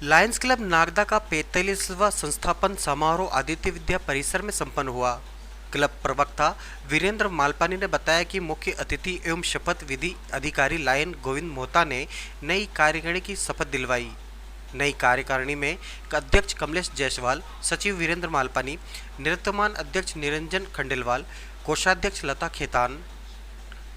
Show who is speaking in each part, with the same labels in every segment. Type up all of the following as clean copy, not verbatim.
Speaker 1: Lions club Nagda का 45वां संस्थापन समारोह आदित्य विद्या परिसर में संपन्न हुआ। क्लब प्रवक्ता वीरेंद्र मालपानी ने बताया कि मुख्य अतिथि एवं शपथ विधि अधिकारी लायन गोविंद मोहता ने नई कार्यकारिणी की शपथ दिलवाई। नई कार्यकारिणी में अध्यक्ष कमलेश जायसवाल, सचिव वीरेंद्र मालपानी, निवर्तमान अध्यक्ष निरंजन खंडेलवाल, कोषाध्यक्ष लता खेतान,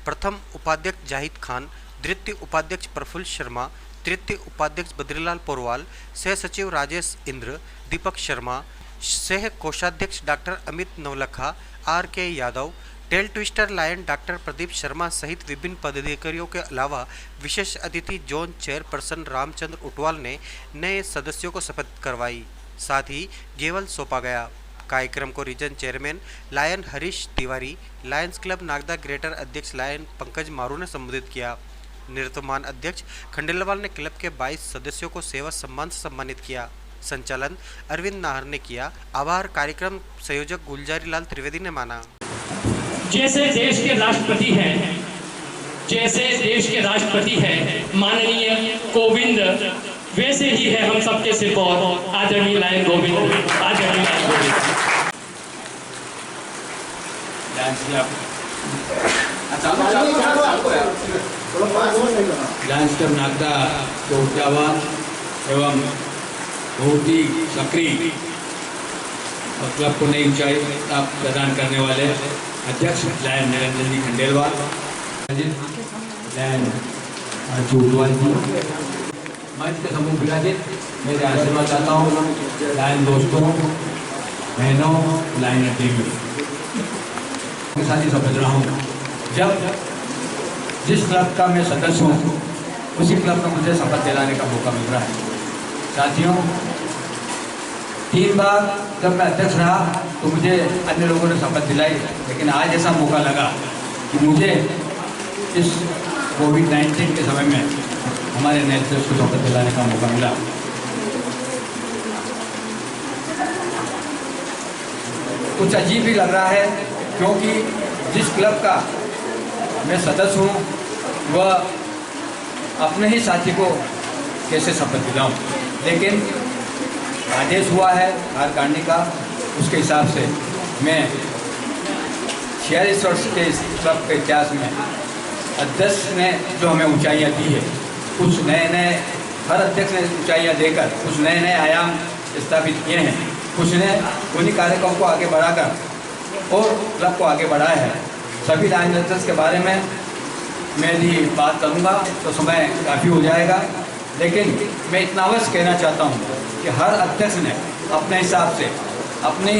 Speaker 1: प्रथम उपाध्यक्ष जाहिद खान, द्वितीय उपाध्यक्ष प्रफुल्ल शर्मा, तृतीय उपाध्यक्ष बद्रीलाल पोरवाल, सह सचिव राजेश इंद्र, दीपक शर्मा, सह कोषाध्यक्ष doctor Amit Navlakha, RK Yadav, tail twister lion doctor Pradeep Sharma सहित विभिन्न पदाधिकारियों के अलावा विशेष अतिथि जोन चेयरपर्सन रामचंद्र उटवाल ने नए सदस्यों को शपथ करवाई। साथ ही गेवल सौंपा गया। कार्यक्रम को region chairman lion Harish Tiwari, lions club Nagda greater अध्यक्ष लायन पंकज मारू ने संबोधित किया। निवर्तमान अध्यक्ष खंडेलवाल ने क्लब के 22 सदस्यों को सेवा सम्मान से सम्मानित किया। संचालन अरविंद नाहर ने किया। आभार कार्यक्रम संयोजक गुलजारी लाल त्रिवेदी ने माना।
Speaker 2: जैसे देश के राष्ट्रपति हैं माननीय कोविंद, वैसे ही है हम सबके सिर पर आदरणीय lion Govind.
Speaker 3: Lions club Nagda को ऊर्जावान एवं बहुत ही सक्रिय और क्लब को नई ऊंचाई प्रदान करने वाले अध्यक्ष लायन निरंजन जी खंडेलवाल, लायन उटवाल जी, मंच के समूह विराजित, मेरे आशीर्वाद चाहता हूँ लायन दोस्तों, बहनों, लायन टीवी के साथ ही समझ रहा हूँ। जब जिस क्लब का मैं सदस्य हूँ उसी क्लब में मुझे शपथ दिलाने का मौका मिल रहा है। साथियों, 3 बार जब मैं अध्यक्ष रहा तो मुझे अन्य लोगों ने शपथ दिलाई, लेकिन आज ऐसा मौका लगा कि मुझे इस कोविड-19 के समय में हमारे नए अध्यक्ष को शपथ दिलाने का मौका मिला। कुछ अजीब भी लग रहा है क्योंकि जिस क्लब का मैं सदस्य हूँ वह अपने ही साथी को कैसे शपथ दिलाऊं, लेकिन आदेश हुआ है कार्यकारिणी का, उसके हिसाब से मैं 46 वर्ष के क्लब के इतिहास में अध्यक्ष ने जो हमें ऊंचाइयां दी है, कुछ नए हर अध्यक्ष ने ऊंचाइयां देकर कुछ नए आयाम स्थापित किए हैं, कुछ ने उन्हीं कार्यक्रमों को आगे बढ़ाकर और क्लब को आगे बढ़ाया है। सभी लायन अध्यक्ष के बारे में मैं भी बात करूंगा तो समय काफ़ी हो जाएगा, लेकिन मैं इतना अवश्य कहना चाहता हूं कि हर अध्यक्ष ने अपने हिसाब से, अपनी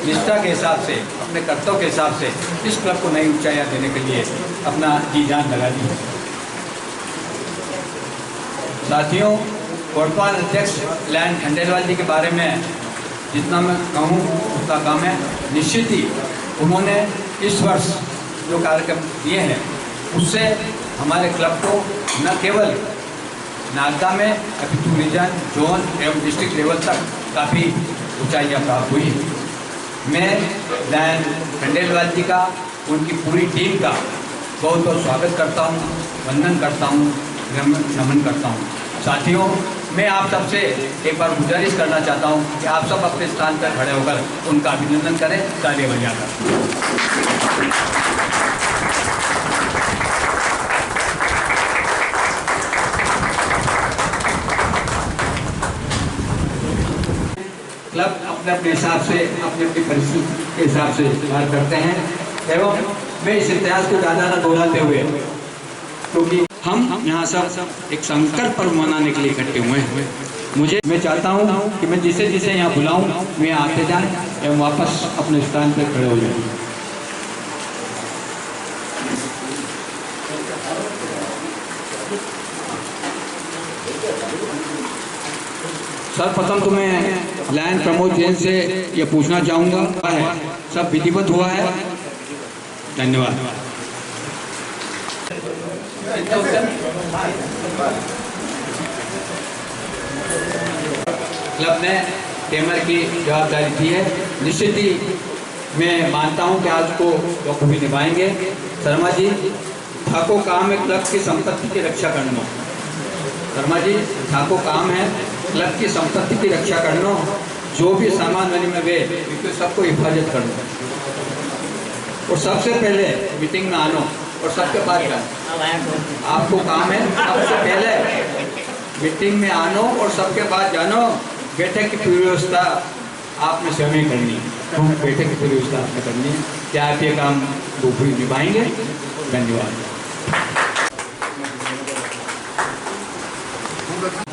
Speaker 3: निष्ठा के हिसाब से, अपने कर्तव्य के हिसाब से इस क्लब को नई ऊंचाइयां देने के लिए अपना जी जान लगा दी है। साथियों, वर्तमान अध्यक्ष लायन खंडेलवाल जी के बारे में जितना मैं कहूँ उतना कम है। निश्चित ही उन्होंने इस वर्ष जो कार्यक्रम दिए हैं उससे हमारे क्लब को न केवल नागदा में अपितु रीजन, जोन एवं डिस्ट्रिक्ट लेवल तक काफ़ी ऊंचाइयां प्राप्त हुई है। मैं लायन खंडेलवाल जी का, उनकी पूरी टीम का बहुत बहुत स्वागत करता हूं, वंदन करता हूं, नमन करता हूं। साथियों, मैं आप सबसे एक बार गुजारिश करना चाहता हूं कि आप सब अपने स्थान पर खड़े होकर उनका अभिनंदन करें, तालियां बजाकर। क्लब अपने अपने हिसाब से, अपनी अपनी परिस्थिति के हिसाब से कार्य करते हैं एवं मैं इस इतिहास को ज़्यादा न दोहराते हुए, क्योंकि हम यहाँ सब एक संकल्प पर्व मनाने के लिए इकट्ठे हुए हैं। मैं चाहता हूँ कि मैं जिसे यहाँ बुलाऊँ वे आते जाएं एवं वापस अपने स्थान पर खड़े हो जाएं। सर्वप्रथम तो मैं लायन प्रमोद जैन से यह पूछना चाहूँगा है सब विधिवत हुआ है? धन्यवाद। क्लब ने टेमर की जवाबदारी दी है। निश्चित ही मैं मानता हूं कि आज को बखूबी निभाएंगे। शर्मा जी, ठाकुर काम है क्लब की संपत्ति की रक्षा करना। शर्मा जी, ठाकुर काम है क्लब की संपत्ति की रक्षा करना, जो भी सामान बनी में वे क्योंकि सबको हिफाजत करना, और सबसे पहले मीटिंग में आना और सबके पास जाना। आपको काम है सबसे पहले मीटिंग में आना और सबके पास जानो। बैठक की पूरी व्यवस्था आपने स्वयं करनी है, तो बैठक की पूरी व्यवस्था आपने करनी है। क्या आप ये काम बखूबी निभाएंगे? धन्यवाद।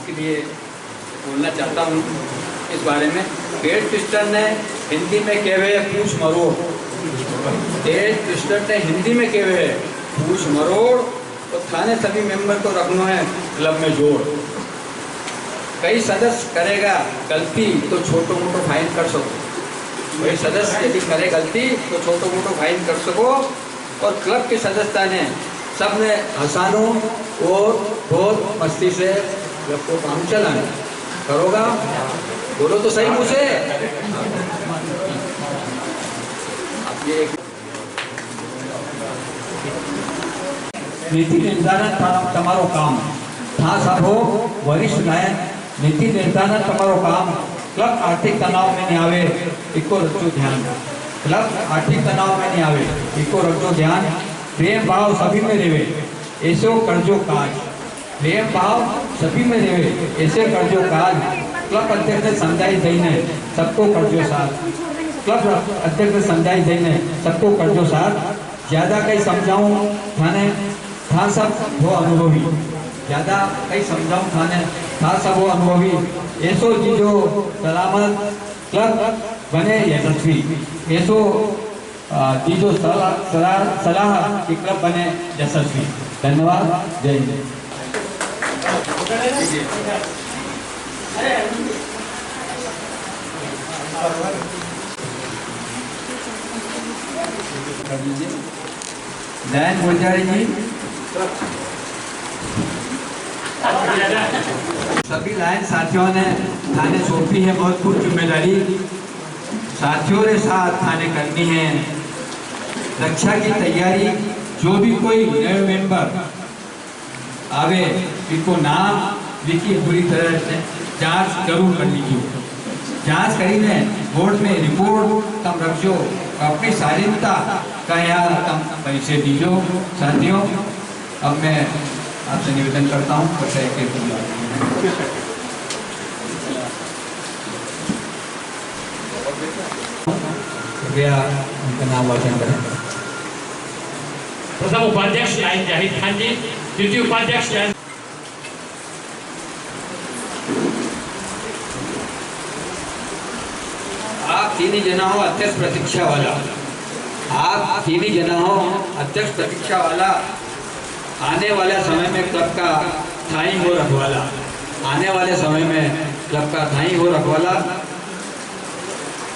Speaker 3: के लिए बोलना चाहता हूँ इस बारे में। डेढ़ ट्विस्टर ने हिंदी में कहे हुए पूछ मरोड़, डेढ़ ट्विस्टर ने हिंदी में कहे हुए पूछ मरोड़, तो थाने सभी मेंबर को रखना है क्लब में जोड़। कई सदस्य करेगा गलती तो छोटो मोटो फाइन कर सको, कोई सदस्य यदि करे गलती तो छोटो मोटो फाइन कर सको। और क्लब के सदस्यता ने सबने हंसानो और बहुत मस्ती से क्लब को काम चलाना करोगा। बोलो तो सही मुझे। नीति निर्धारण तमारो काम था सबो वरिष्ठ गायन। नीति निर्धारण तमारो काम क्लब आर्थिक तनाव में नहीं आवे इको रखो ध्यान। क्लब आर्थिक तनाव में नहीं आवे इको रखो ध्यान। प्रेम भाव सभी में रेवे ऐसो करजो काज। प्रेम भाव सभी में रेवे ऐसे करजो काज। क्लब अध्यक्ष ने समझाई देने सबको करजो साथ। क्लब अध्यक्ष ने समझाई देने सबको करजो साथ। ज्यादा कहीं समझाऊं थाने था सब वो अनुभवी। ज़्यादा कहीं समझाऊं थाने था सब वो अनुभवी। ऐसो चीजो सलामत क्लब बने यशस्वी। ऐसो चीजो सलाह कि क्लब बने यशस्वी। धन्यवाद। जय हिंद। जयंत गुलजारी जी। सभी लाइन साथियों ने थाने सौंपी है महत्वपूर्ण जिम्मेदारी। साथियों के साथ थाने करनी है रक्षा की तैयारी। जो भी कोई नए मेंबर आवे इनको नाम लिखी पूरी तरह से जांच जरूर कर लीजिए। जांच करीने बोर्ड में रिपोर्ट तम रखो। अपनी शालीनता का यहाँ तम परिचय दीजो। साथियों अब मैं आपसे निवेदन करता हूँ कृपया उनका नाम वाचन करें।
Speaker 2: प्रथम उपाध्यक्ष लाइन जाहिद खान जी, द्वितीय उपाध्यक्ष लाइन
Speaker 3: आप तीन ही जना हो अध्यक्ष प्रतीक्षा वाला। आप तीन ही जना हो अध्यक्ष प्रतीक्षा वाला। आने वाले समय में क्लब का थाई हो रखवाला। आने वाले समय में क्लब का थाई हो रखवाला।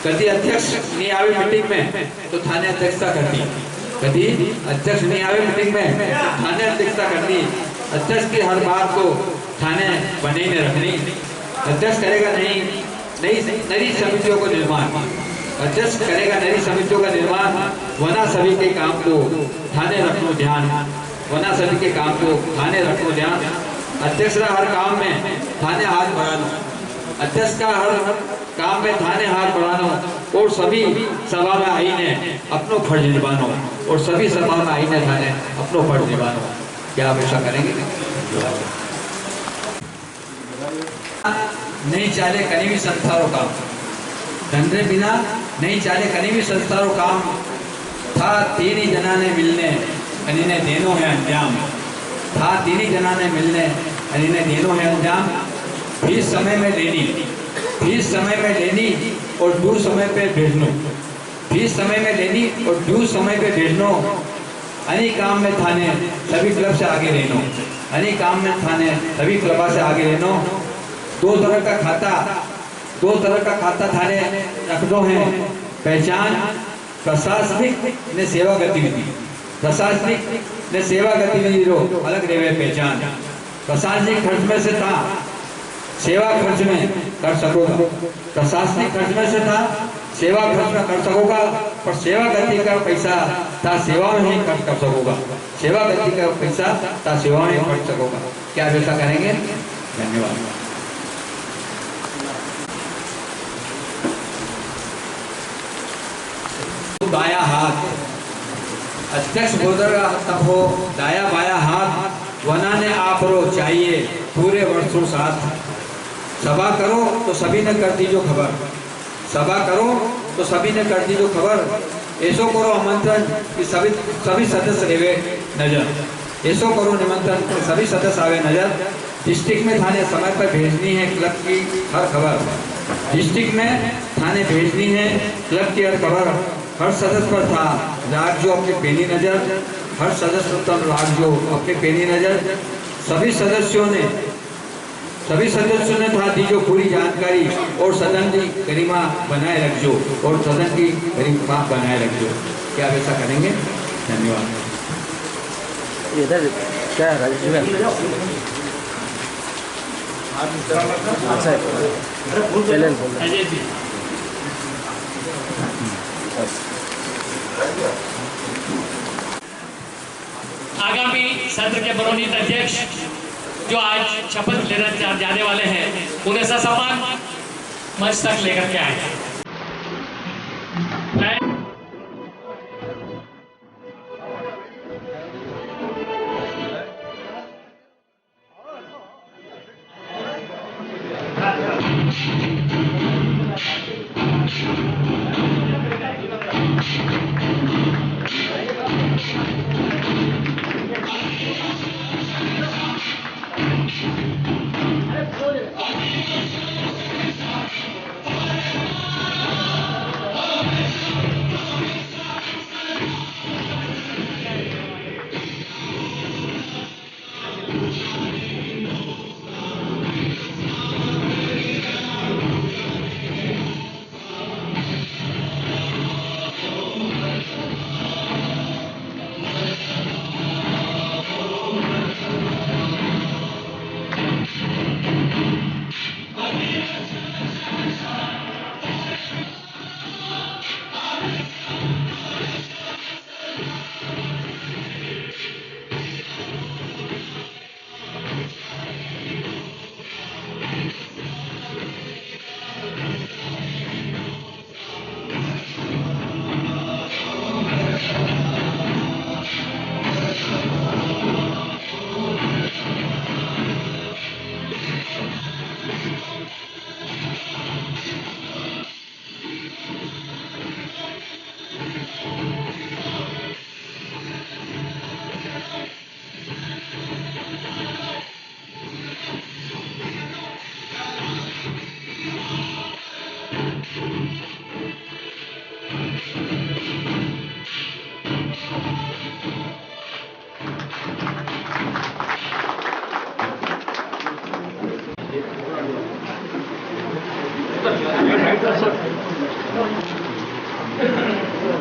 Speaker 3: कभी अध्यक्ष नहीं आवे मीटिंग में तो थाने अध्यक्षता करनी। कभी अध्यक्ष नहीं आवे मीटिंग में तो थाने अध्यक्षता करनी। अध्यक्ष की हर बात को थाने बने में रखनी। अध्यक्ष करेगा नई समितियों को निर्माण। अध्यक्ष करेगा नई समितियों का निर्माण। वना सभी के काम को थाने रखो ध्यान। वना सभी के काम को थाने रखो ध्यान। अध्यक्ष का हर काम में थाने हाथ बढ़ाना। अध्यक्ष का हर काम में थाने हाथ बढ़ाना और सभी सभा में आईने अपनो फर्ज निभानो। और सभी सभा में आईने थाने अपनो फर्ज निभानो। क्या आप ऐसा करेंगे? नहीं चाले कहीं भी संस्थाओं काम। धंधे बिना नहीं चाले कहीं भी संस्थाओं काम। था तीन ही जना ने मिलने इन्हें देनो है अंजाम। था तीन ही जना ने मिलने इन्हें देनो है अंजाम। फीस समय में लेनी। फीस समय में लेनी और दूर समय पे भेजनो। फीस समय में लेनी और दूर समय पे भेजनो। अनी काम में थाने सभी क्लब से आगे रहनो। अनी काम में थाने सभी क्लब से आगे रहनो। दो तरह का खाता थाने रखदो है। पहचान प्रशासनिक ने सेवा गतिविधि। प्रशासनिक ने सेवा गतिविधि रो अलग रेवे पहचान। प्रशासनिक खर्च में से था सेवा खर्च में कर सकोगा। प्रशासनिक खर्च में से था सेवा खर्च में कर सकोगा। पर सेवा गति का पैसा था सेवा में ही खर्च कर सकोगा। सेवा गति का पैसा था सेवा में ही खर्च सकोगा। क्या आप ऐसा करेंगे? धन्यवाद। अध्यक्ष महोदय तब हो दाया बाया हाथ वना ने आप रो चाहिए पूरे वर्षों साथ। सभा करो तो सभी ने कर दी जो खबर, सभा करो तो सभी ने कर दी जो खबर। ऐसो करो आमंत्रण कि सभी सदस्य रेवे नजर, ऐसो करो निमंत्रण कि सभी सदस्य आवे नजर। डिस्ट्रिक्ट में थाने समय पर भेजनी है क्लब की हर खबर, डिस्ट्रिक्ट में थाने भेजनी है क्लब की हर खबर। हर सदस्य पर था राग जो अपनी पेनी नजर, हर सदस्य पर राग जो अपनी पेनी नजर। सभी सदस्यों ने था दी जो पूरी जानकारी और सदन की गरिमा बनाए रखजो, और सदन की गरिमा बनाए रखजो। क्या आप ऐसा करेंगे? धन्यवाद।
Speaker 4: इधर क्या है राजेश
Speaker 2: अजय जी आगामी सत्र के मनोनीत अध्यक्ष जो आज शपथ लेना जाने वाले हैं उन्हें ससम्मान मंच तक लेकर के आए।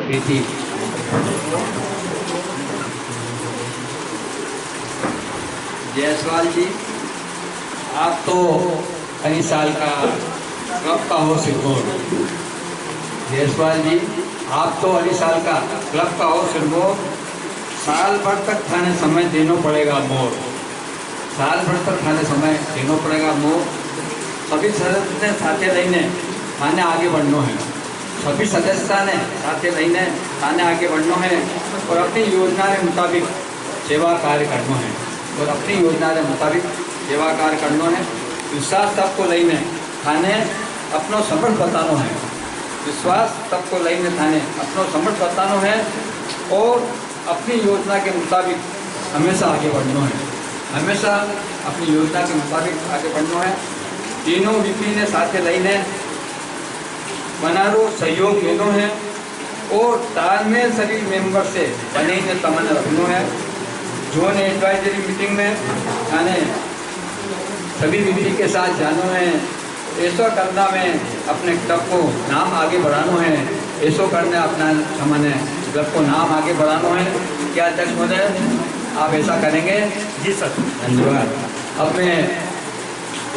Speaker 3: प्रीति जायसवाल जी, आप तो कई साल का क्लब का हो सिरमौर। जायसवाल जी, आप तो अली साल का क्लब का हो सिरमौर। साल भर तक थाने समय देना पड़ेगा मोर, साल भर तक थाने समय देना पड़ेगा मोर। सभी सदस्य ने साथे लईने थाने आगे बढ़ना है, सभी सदस्य ने साथे लईने थाने आगे बढ़ना है और अपनी योजना के मुताबिक सेवा कार्य करना है, और अपनी योजना के मुताबिक सेवा कार्य करना है। विश्वास सबको लईने थाने अपना समर्थ बताना है, विश्वास सबको लईने थाने अपना समर्थ बताना है और अपनी योजना के मुताबिक हमेशा आगे बढ़ना है, हमेशा अपनी योजना के मुताबिक आगे बढ़ना है। तीनों विपी ने साथे लईने बनारो सहयोग लेना है और तालमेल सभी मेंबर से बने ने तमन्ना रखना है। जोन एडवाइजरी मीटिंग में थाने सभी विपी के साथ जाना है, ऐसा करना में अपने क्लब को नाम आगे बढ़ाना है, ऐसा करने अपना सामान्य क्लब को नाम आगे बढ़ाना है। क्या अध्यक्ष महोदय आप ऐसा करेंगे?
Speaker 2: जी सर,
Speaker 3: धन्यवाद। अब मैं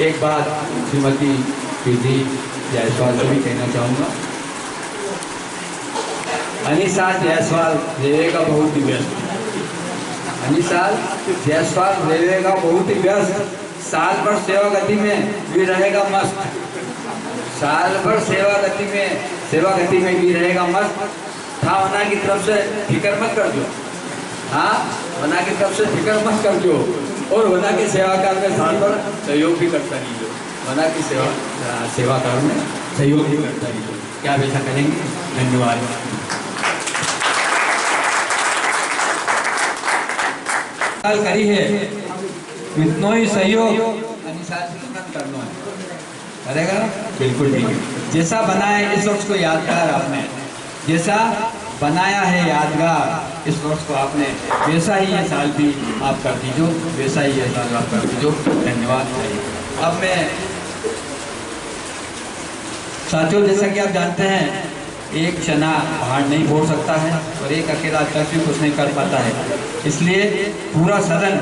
Speaker 3: एक बात श्रीमती प्रीति जायसवाल से भी कहना चाहूँगा। अनिशा जायसवाल रहेगा बहुत ही व्यस्त, अनिशा जायसवाल रहेगा बहुत ही व्यस्त। साल भर सेवा गति में भी रहेगा मस्त, साल भर सेवा गति में भी रहेगा मस्त। थाना की तरफ से फिक्र मत कर दो, हाँ, बना के कब से फिक्र मत कर जो, और बना के सेवा कार्य में साथ पर सहयोग भी करता रहिए। बना की सेवा कार्य में सहयोग भी करता रहिए। क्या वैसा करेंगे? धन्यवाद। करी है इतना ही सहयोग करना है, करेगा बिल्कुल ठीक है। जैसा बनाया इस वक्त को यादगार आपने, जैसा बनाया है यादगार इस वर्ष को आपने, वैसा ही ये साल भी आप कर दीजिए, वैसा ही ये साल आप कर दीजिए। धन्यवाद। अब मैं साथियों, जैसा कि आप जानते हैं, एक चना बाहर नहीं फोड़ सकता है और एक अकेला अध्यक्ष भी कुछ नहीं कर पाता है। इसलिए पूरा सदन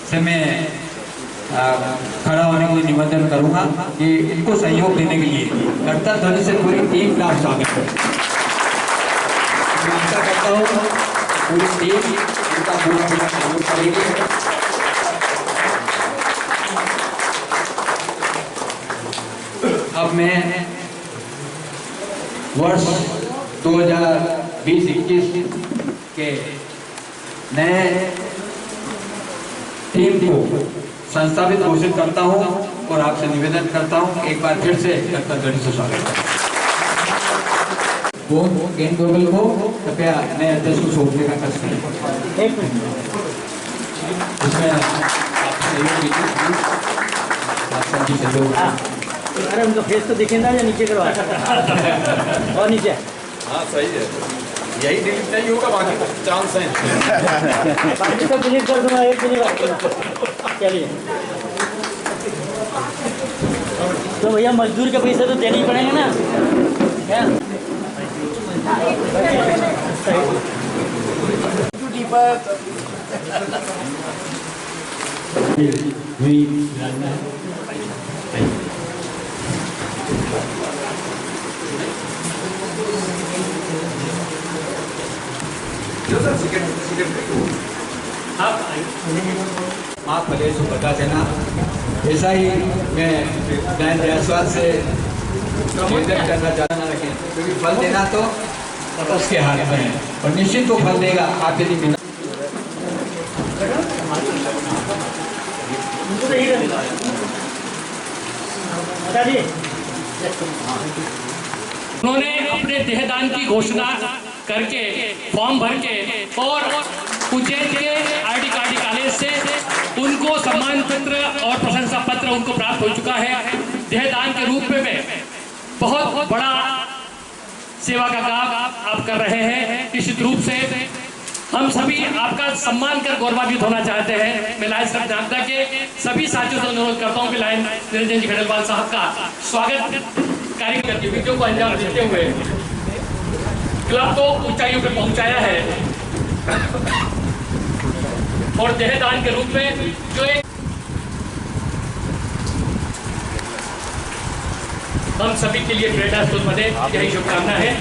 Speaker 3: से मैं खड़ा होने के लिए निवेदन करूंगा कि इनको सहयोग देने के लिए कर्ता ध्वनि से पूरी टीम का स्वागत है। मैं आशा करता हूँ पूरी टीम इनका पूरा सहयोग करेगी। अब मैं वर्ष 2020-21 के नए टीम को संस्थापित घोषित करता हूं और आपसे निवेदन करता हूं एक बार फिर से कर्ता ध्वनि से स्वागत करता हूं। वो गेंद गोगल को कृपया नए अध्यक्ष को सौंपने का कष्ट करें। इसमें आप सहयोग कीजिए, आप सभी सहयोग।
Speaker 4: अरे उनका फेस तो दिखे ना, या नीचे करवा और नीचे।
Speaker 5: हाँ सही है, यही डिलीट नहीं होगा, बाकी चांस है।
Speaker 4: बाकी सब डिलीट कर दूंगा, एक डिलीट रखूंगा। चलिए, तो भैया मजदूर के पैसे तो देने ही पड़ेंगे ना, क्या?
Speaker 3: माँ फलेश बता देना। ऐसा ही मैं गायन जायसवाल से निवेदन करना चाहता ना रखें, क्योंकि फल देना तो उसके हाथ में है और निश्चित वो फल देगा। आप यदि मिला
Speaker 2: उन्होंने अपने देहदान की घोषणा करके फॉर्म भर के और उज्जैन के आरडी कार्डी कॉलेज से उनको सम्मान पत्र और प्रशंसा पत्र उनको प्राप्त हो चुका है। देहदान के रूप में बहुत बड़ा सेवा का काम आप कर रहे हैं। निश्चित रूप से हम सभी आपका सम्मान कर गौरवान्वित होना चाहते हैं। मैं लायंस क्लब नागदा के सभी साथियों से अनुरोध करता हूं कि लायन निरंजन जी खंडेलवाल साहब का स्वागत कार्यक्रम गतिविधियों को अंजाम देते हुए क्लब को ऊंचाइयों पे पहुंचाया है और देहदान के रूप में जो एक हम सभी के लिए प्रेरणा स्रोत बने, यही शुभकामना है।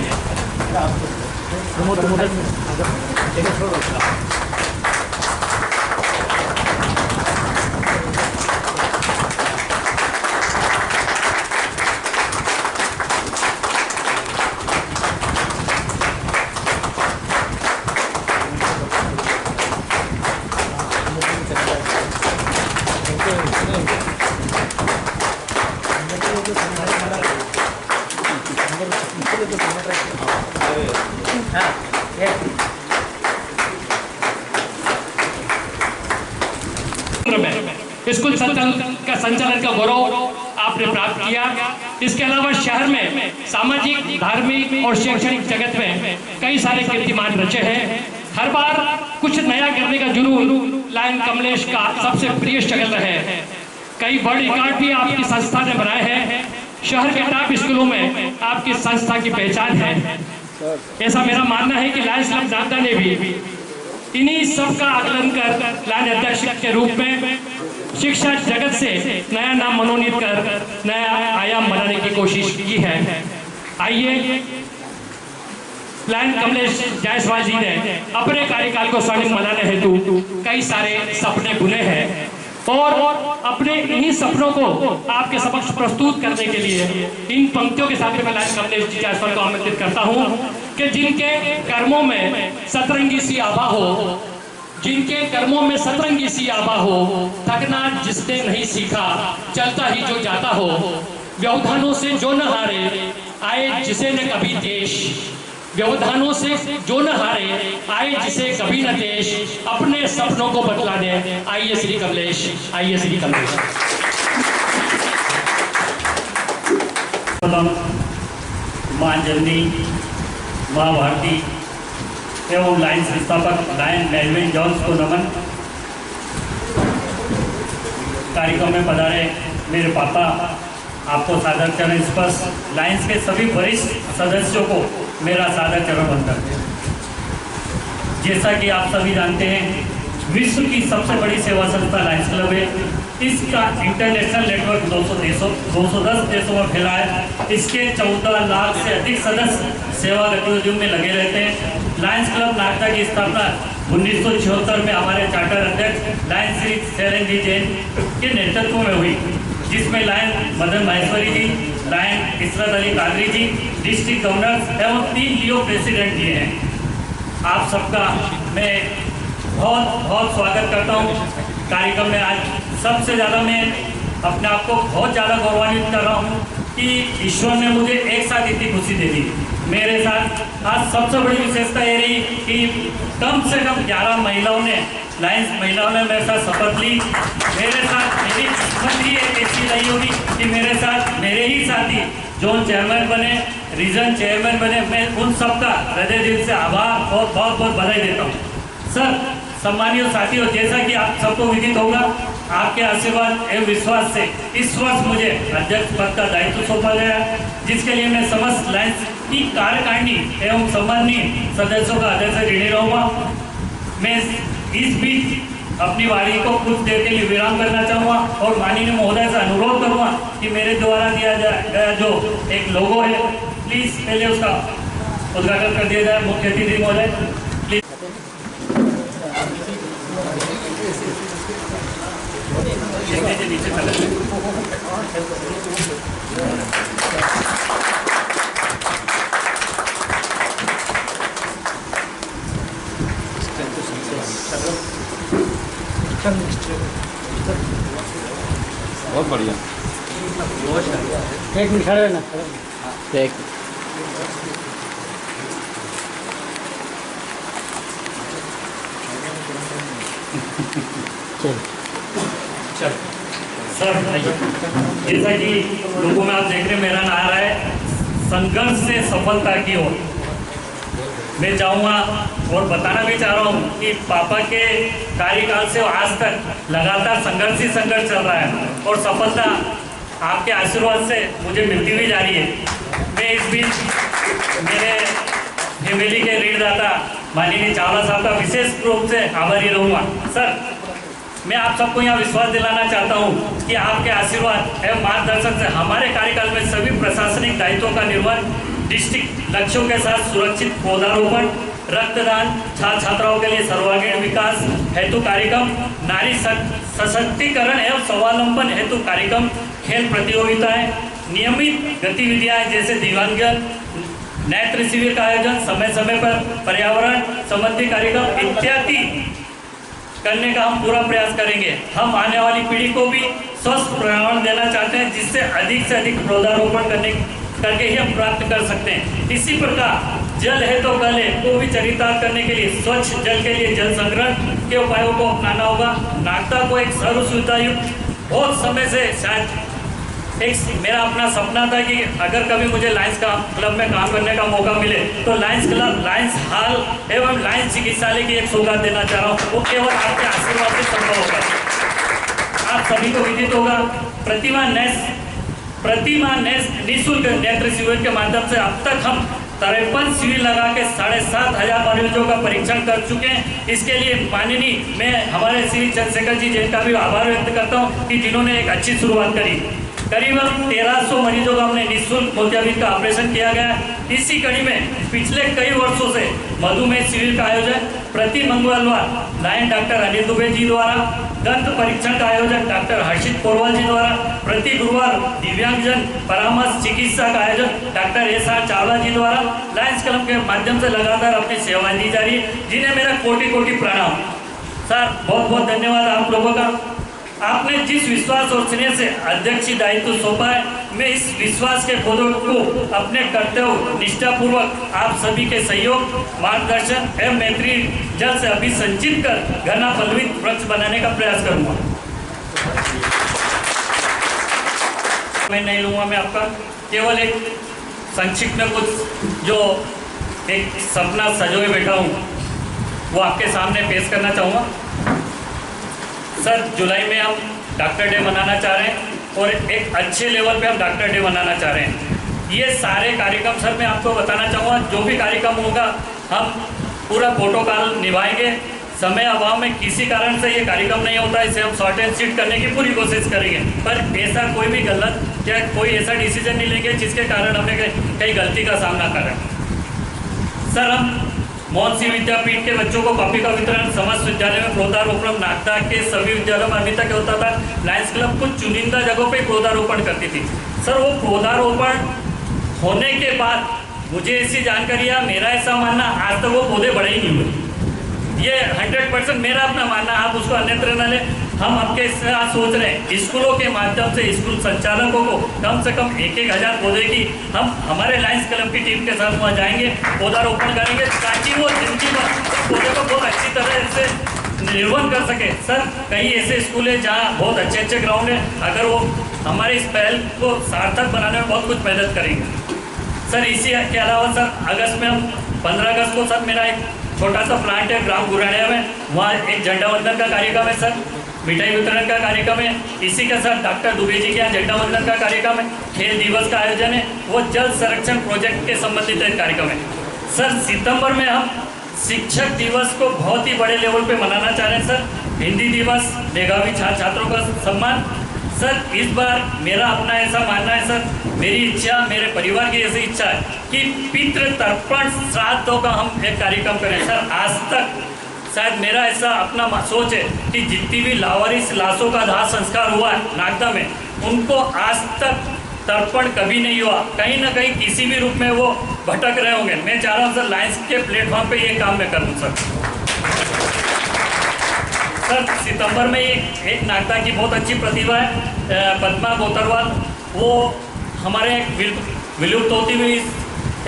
Speaker 2: स्कूल का संचालन का गौरव आपने प्राप्त किया। इसके अलावा शहर में सामाजिक, धार्मिक और शैक्षणिक जगत में कई सारे कीर्तिमान रचे हैं। हर बार कुछ नया करने का जुनून लायन कमलेश का सबसे प्रिय स्ट्रगल रहे हैं। कई वर्ल्ड रिकॉर्ड भी आपकी संस्था ने बनाए हैं। शहर के टॉप स्कूलों में आपकी संस्था की पहचान है। ऐसा मेरा मानना है कि लायंस क्लब नागदा ने भी इन्हीं सब का आकलन कर लायन अध्यक्ष के रूप में शिक्षा जगत से नया नाम मनोनीत कर नया आयाम बनाने की कोशिश की है। आइए, लायन कमलेश जायसवाल जी ने अपने कार्यकाल को स्वर्णिम बनाने हेतु कई सारे सपने बुने हैं और अपने इन्हीं सपनों को आपके समक्ष प्रस्तुत करने के लिए इन पंक्तियों के साथ मैं लायन कमलेश जी जायसवाल को आमंत्रित करता हूं कि जिनके कर्मों में सतरंगी सी आभा हो, जिनके कर्मों में सतरंगी सी आबा हो, थकना जिसने नहीं सीखा, चलता ही जो जाता हो, व्यवधानों से जो न हारे, आए जिसे न कभी देश, व्यवधानों से जो न हारे, आए जिसे कभी न देश, अपने सपनों को बतला दे, आइए श्री कमलेश, आइए श्री कमलेश।
Speaker 6: मां जननी, मां भारती एवं लायंस संस्थापक लायन मेलविन जॉन्स को नमन। कार्यक्रम में पधारे मेरे पापा, आपको सादर चरण स्पर्श। लायंस के सभी वरिष्ठ सदस्यों को मेरा सादर चरण वंदन। जैसा कि आप सभी जानते हैं, विश्व की सबसे बड़ी सेवा संस्था लायंस क्लब है। इसका इंटरनेशनल नेटवर्क 210 देशों में फैला है। इसके 14 लाख से अधिक सदस्य सेवा गतिविधियों में लगे रहते हैं। लायंस क्लब नागदा की स्थापना 1976 में हमारे चार्टर अध्यक्ष लायन श्री शैलेंद्र जी जैन के नेतृत्व में हुई, जिसमें लायन मदन माहेश्वरी जी, लायन इशरत अली कादरी जी डिस्ट्रिक्ट गवर्नर एवं 3 लियो प्रेसिडेंट दिए हैं। आप सबका मैं बहुत बहुत स्वागत करता हूँ कार्यक्रम में। आज सबसे ज़्यादा मैं अपने आप को बहुत ज़्यादा गौरवान्वित कर रहा हूँ कि ईश्वर ने मुझे एक साथ इतनी खुशी दे दी। मेरे साथ आज सबसे बड़ी विशेषता ये रही कि कम से कम 11 महिलाओं ने, लायंस महिलाओं ने मेरे साथ शपथ ली। मेरे साथ मेरी किस्मत ही एक ऐसी रही होगी कि मेरे साथ मेरे ही साथी जोन चेयरमैन बने, रीजन चेयरमैन बने। मैं उन सबका हृदय दिल से आभार और बहुत बहुत बधाई देता हूँ। सर, सम्मानित साथियों, जैसा कि आप सबको विदित होगा, आपके आशीर्वाद एवं विश्वास से इस वर्ष मुझे अध्यक्ष पद का दायित्व सौंपा गया, जिसके लिए मैं समस्त लायंस की कार्यकारिणी एवं सम्माननीय सदस्यों का हृदय से ऋणी रहूँगा। मैं इस बीच अपनी वाणी को कुछ देर के लिए विराम करना चाहूँगा और माननीय महोदय से अनुरोध करूँगा कि मेरे द्वारा दिया गया जो एक लोगो है, प्लीज़ पहले उसका उद्घाटन कर दिया जाए। मुख्य अतिथि महोदय नीचे चले।
Speaker 5: बहुत बढ़िया।
Speaker 4: एक मिनट खड़े रहना।
Speaker 6: सर, जैसा कि लोगों में आप देख रहे हैं, मेरा नारा है संघर्ष से सफलता की ओर। मैं चाहूँगा और बताना भी चाह रहा हूँ कि पापा के कार्यकाल से आज तक लगातार संघर्ष ही संघर्ष चल रहा है और सफलता आपके आशीर्वाद से मुझे मिलती हुई जा रही है। मैं इस बीच मेरे फैमिली के ऋणदाता माननीय चावला साहब का विशेष रूप से आभारी रहूँगा। सर, मैं आप सबको यहाँ विश्वास दिलाना चाहता हूँ कि आपके आशीर्वाद एवं मार्गदर्शन से हमारे कार्यकाल में सभी प्रशासनिक दायित्वों का निर्वहन डिस्ट्रिक्ट लक्ष्यों के साथ सुरक्षित पौधारोपण, रक्तदान, छात्र छात्राओं के लिए सर्वांगीण विकास हेतु कार्यक्रम, नारी सशक्तिकरण एवं स्वावलंबन हेतु कार्यक्रम, खेल प्रतियोगिताएं, नियमित गतिविधियां जैसे दिव्यांगजन नेत्र शिविर का आयोजन, समय समय पर पर्यावरण संबंधी कार्यक्रम इत्यादि करने का हम पूरा प्रयास करेंगे। हम आने वाली पीढ़ी को भी स्वस्थ पर्यावरण देना चाहते हैं, जिससे अधिक पौधारोपण करके ही हम प्राप्त कर सकते हैं। इसी प्रकार जल है तो कल है को भी चरितार्थ करने के लिए स्वच्छ जल के लिए जल संग्रहण के उपायों को अपनाना होगा। नागदा को एक सर्व सुविधायुक्त, बहुत समय से शायद एक मेरा अपना सपना था कि अगर कभी मुझे लायंस क्लब में काम करने का मौका मिले तो लायंस क्लब, लायंस हॉल एवं लायंस चिकित्सालय की एक सौगात देना चाह रहा हूँ। वो केवल आपके आशीर्वाद से संभव होगा। आप सभी को विदित होगा, प्रतिमा निःशुल्क नेत्र शिविर के माध्यम से अब तक हम 53 शिविर लगा के 7,500 मरीजों का परीक्षण कर चुके हैं। इसके लिए माननीय मैं हमारे श्री चंद्रशेखर जी जैन का भी आभार व्यक्त करता हूँ कि जिन्होंने एक अच्छी शुरुआत करी। करीबन 1300 मरीजों का हमने निःशुल्क मोतियाबिंद का ऑपरेशन किया गया। इसी कड़ी में पिछले कई वर्षों से मधुमेह शिविर का आयोजन प्रति मंगलवार लायन डॉक्टर अनिल दुबे जी द्वारा, दंत परीक्षण का आयोजन डॉक्टर हर्षित पोरवाल जी द्वारा, प्रति गुरुवार दिव्यांगजन परामर्श चिकित्सा का आयोजन डॉक्टर SR चावला जी द्वारा लायंस क्लब के माध्यम से लगातार अपनी सेवाएं दी जा रही है, जिन्हें मेरा कोटि कोटि प्रणाम। सर बहुत बहुत धन्यवाद आप लोगों का। आपने जिस विश्वास और स्नेह से अध्यक्षीय दायित्व सौंपा है, मैं इस विश्वास के पौधों को अपने कर्तव्य निष्ठापूर्वक आप सभी के सहयोग, मार्गदर्शन एवं मैत्री जल से अभिसंचित कर घना फलवित वृक्ष बनाने का प्रयास करूंगा। मैं नहीं लूँगा, मैं आपका केवल एक संक्षिप्त में कुछ जो एक सपना सजोए बैठा हूँ वो आपके सामने पेश करना चाहूँगा। सर जुलाई में हम डॉक्टर डे मनाना चाह रहे हैं और एक अच्छे लेवल पे हम डॉक्टर डे मनाना चाह रहे हैं। ये सारे कार्यक्रम सर मैं आपको बताना चाहूँगा, जो भी कार्यक्रम होगा हम पूरा प्रोटोकॉल निभाएंगे। समय अभाव में किसी कारण से ये कार्यक्रम नहीं होता, इसे हम शॉर्ट एंड स्वीट करने की पूरी कोशिश करेंगे, पर ऐसा कोई भी गलत या कोई ऐसा डिसीजन नहीं लेंगे जिसके कारण हमें कई गलती का सामना करें। सर हम मोहन सिंह विद्यापीठ के बच्चों को कॉपी का वितरण समस्त विद्यालय में पौधारोपण नागदा के सभी विद्यालयों में अभी तक होता था। लायंस क्लब कुछ चुनिंदा जगहों पे पौधारोपण करती थी। सर वो पौधारोपण होने के बाद मुझे ऐसी जानकारी है, मेरा ऐसा मानना आज तक वो पौधे बड़े ही नहीं हुए। ये 100% मेरा अपना मानना, आप उसको अन्यत्र न लें। हम आपके साथ सोच रहे हैं स्कूलों के माध्यम से स्कूल संचालकों को कम से कम 1,000 पौधे की हम हमारे लायंस क्लब की टीम के साथ वहाँ जाएंगे, पौधारोपण करेंगे ताकि वो जिंदगी भर पौधे को बहुत अच्छी तरह से निर्वहन कर सके। सर कई ऐसे स्कूल हैं जहाँ बहुत अच्छे अच्छे ग्राउंड हैं, अगर वो हमारे इस पहल को सार्थक बनाने में बहुत कुछ मदद करेंगे। सर इसी के अलावा सर अगस्त में हम 15 अगस्त को सर मेरा एक छोटा सा प्लांट है ग्राम गुरानिया में, वहाँ एक झंडा वंदन का कार्यक्रम है सर, मिठाई वितरण का कार्यक्रम है। इसी के साथ डॉक्टर दुबे जी के यहाँ झंडा वंदन का कार्यक्रम है, खेल दिवस का आयोजन है, वो जल संरक्षण प्रोजेक्ट के संबंधित एक कार्यक्रम है। सर सितंबर में हम शिक्षक दिवस को बहुत ही बड़े लेवल पे मनाना चाह रहे हैं सर। हिंदी दिवस, मेधावी छात्रों का सम्मान। सर इस बार मेरा अपना ऐसा मानना है सर, मेरी इच्छा, मेरे परिवार की ऐसी इच्छा है कि पितृ तर्पण श्राद्धों का हम एक कार्यक्रम करें। सर आज तक शायद मेरा ऐसा अपना सोच है कि जितनी भी लावारिस लाशों का दाह संस्कार हुआ है नागदा में, उनको आज तक तर्पण कभी नहीं हुआ। कहीं ना कहीं किसी भी रूप में वो भटक रहे होंगे। मैं चाह रहा हूँ सर लायंस के प्लेटफॉर्म पे ये काम मैं करूँ सर। सर सितंबर में एक नागदा की बहुत अच्छी प्रतिभा है पद्मा बोतरवाल, वो हमारे विलुप्त होती हुई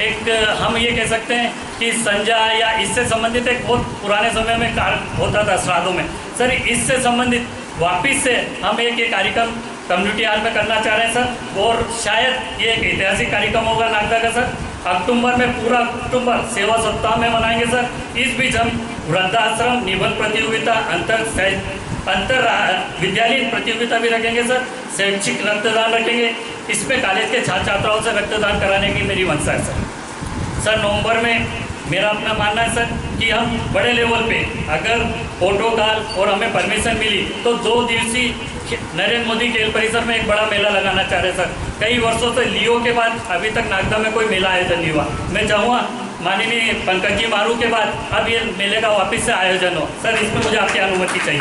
Speaker 6: एक हम ये कह सकते हैं कि संजा या इससे संबंधित एक बहुत पुराने समय में कार्य होता था श्राद्धों में। सर इससे संबंधित वापिस से हम एक ये कार्यक्रम कम्युनिटी हॉल में करना चाह रहे हैं सर, और शायद ये एक ऐतिहासिक कार्यक्रम होगा नागदा का सर। अक्टूबर में पूरा अक्टूबर सेवा सप्ताह में मनाएंगे सर। इस बीच हम वृद्धाश्रम, निबंध प्रतियोगिता, अंतर विद्यालय प्रतियोगिता भी रखेंगे सर, शैक्षिक रक्तदान रखेंगे। इसमें कॉलेज के छात्र छात्राओं से रक्तदान कराने की मेरी मंशा है सर। नवंबर में मेरा अपना मानना है सर कि हम बड़े लेवल पे अगर प्रोटोकॉल और हमें परमिशन मिली तो 2 दिवसीय नरेंद्र मोदी खेल परिसर में एक बड़ा मेला लगाना चाह रहे हैं सर। कई वर्षों से लियो के बाद अभी तक नागदा में कोई मेला आयोजन नहीं हुआ। मैं चाहूँगा माननीय पंकज जी मारू के बाद अब ये मेले का वापस से आयोजन हो सर, इसमें मुझे आपकी अनुमति चाहिए।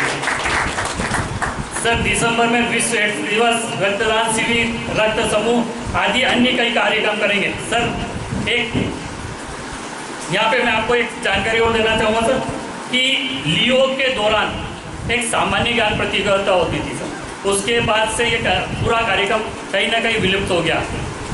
Speaker 6: सर दिसंबर में विश्व एड्स दिवस, रक्तदान शिविर, रक्त समूह आदि अन्य कई कार्यक्रम करेंगे सर। एक यहाँ पे मैं आपको एक जानकारी और देना चाहूँगा सर कि लियो के दौरान एक सामान्य ज्ञान प्रतियोगिता होती थी सर, उसके बाद से ये पूरा कार्यक्रम कहीं ना कहीं विलुप्त हो गया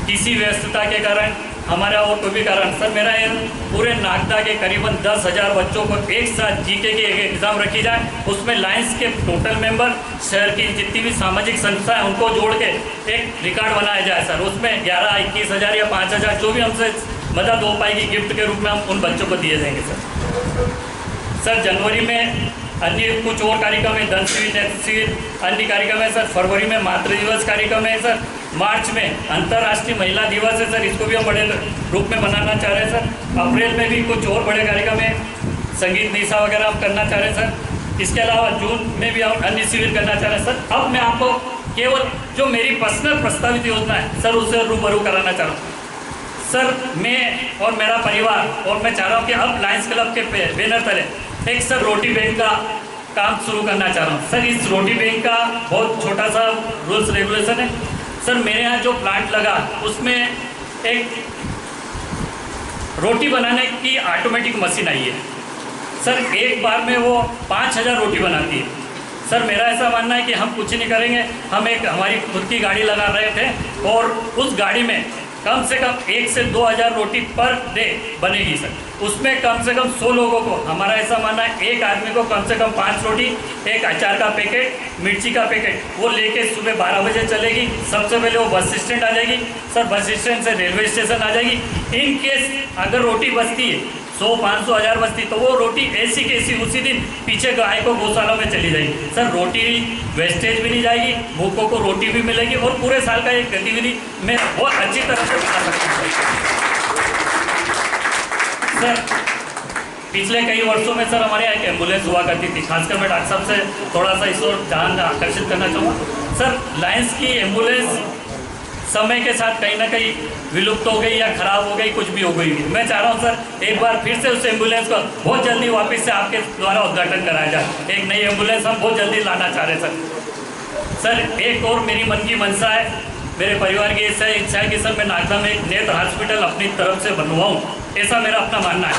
Speaker 6: किसी व्यस्तता के कारण, हमारा और कोई भी कारण। सर मेरा ये पूरे नागदा के करीबन 10,000 बच्चों को एक साथ जीके की एक एग्ज़ाम रखी जाए, उसमें लायंस के टोटल मेंबर, शहर की जितनी भी सामाजिक संस्थाएं उनको जोड़ के एक रिकॉर्ड बनाया जाए सर। उसमें 11, 21,000 या 5,000 जो भी हमसे मदद हो पाएगी गिफ्ट के रूप में हम उन बच्चों को दिए जाएंगे सर। जनवरी में अन्य कुछ और कार्यक्रम है, धन शिविर, नेत्र शिविर, अन्य कार्यक्रम है सर। फरवरी में मातृ दिवस कार्यक्रम है सर। मार्च में अंतर्राष्ट्रीय महिला दिवस है सर, इसको भी हम बड़े रूप में मनाना चाह रहे हैं सर। अप्रैल में भी कुछ और बड़े कार्यक्रम है, संगीत निशा वगैरह हम करना चाह रहे हैं सर। इसके अलावा जून में भी हम अन्य शिविर करना चाह रहे हैं सर। अब मैं आपको केवल जो मेरी पर्सनल प्रस्तावित योजना है सर उससे रूबरू कराना चाह रहा हूँ सर। मैं और मेरा परिवार, और मैं चाह रहा हूँ कि अब लायंस क्लब के बैनर तले एक सर रोटी बैंक का काम शुरू करना चाह रहा हूँ सर। इस रोटी बैंक का बहुत छोटा सा रूल्स रेगुलेशन है सर। मेरे यहाँ जो प्लांट लगा उसमें एक रोटी बनाने की ऑटोमेटिक मशीन आई है सर एक बार में वो 5000 रोटी बनाती है। सर मेरा ऐसा मानना है कि हम कुछ नहीं करेंगे, हम एक हमारी खुद की गाड़ी लगा रहे थे और उस गाड़ी में कम से कम 1 से 2000 रोटी पर डे बनेगी सर। उसमें कम से कम 100 लोगों को, हमारा ऐसा मानना है एक आदमी को कम से कम 5 रोटी, एक अचार का पैकेट, मिर्ची का पैकेट वो लेके सुबह 12 बजे चलेगी। सबसे पहले वो बस स्टैंड आ जाएगी सर, बस स्टैंड से रेलवे स्टेशन आ जाएगी। इन केस अगर रोटी बचती है 100, 500, 1000 बचती तो वो रोटी ऐसी कैसी उसी दिन पीछे गाय को गौशाला में चली जाएगी सर। रोटी वेस्टेज भी नहीं जाएगी, भूखों को रोटी भी मिलेगी और पूरे साल का एक गतिविधि में बहुत अच्छी तरह से बना सकते हैं सर। पिछले कई वर्षों में सर हमारे यहाँ एक एम्बुलेंस हुआ करती थी, खासकर मैं डॉक्टर साहब से थोड़ा सा इस ओर ध्यान आकर्षित करना चाहूँगा सर। लायंस की एम्बुलेंस समय के साथ कहीं ना कहीं विलुप्त हो गई या खराब हो गई, कुछ भी हो गई। मैं चाह रहा हूँ सर एक बार फिर से उस एम्बुलेंस को बहुत जल्दी वापस से आपके द्वारा उद्घाटन कराया जाए। एक नई एम्बुलेंस हम बहुत जल्दी लाना चाह रहे हैं सर। एक और मेरी मन की मंशा है, मेरे परिवार की ऐसा इच्छा है कि सर मैं नागदा में एक नेत्र हॉस्पिटल अपनी तरफ से बनवाऊँ, ऐसा मेरा अपना मानना है,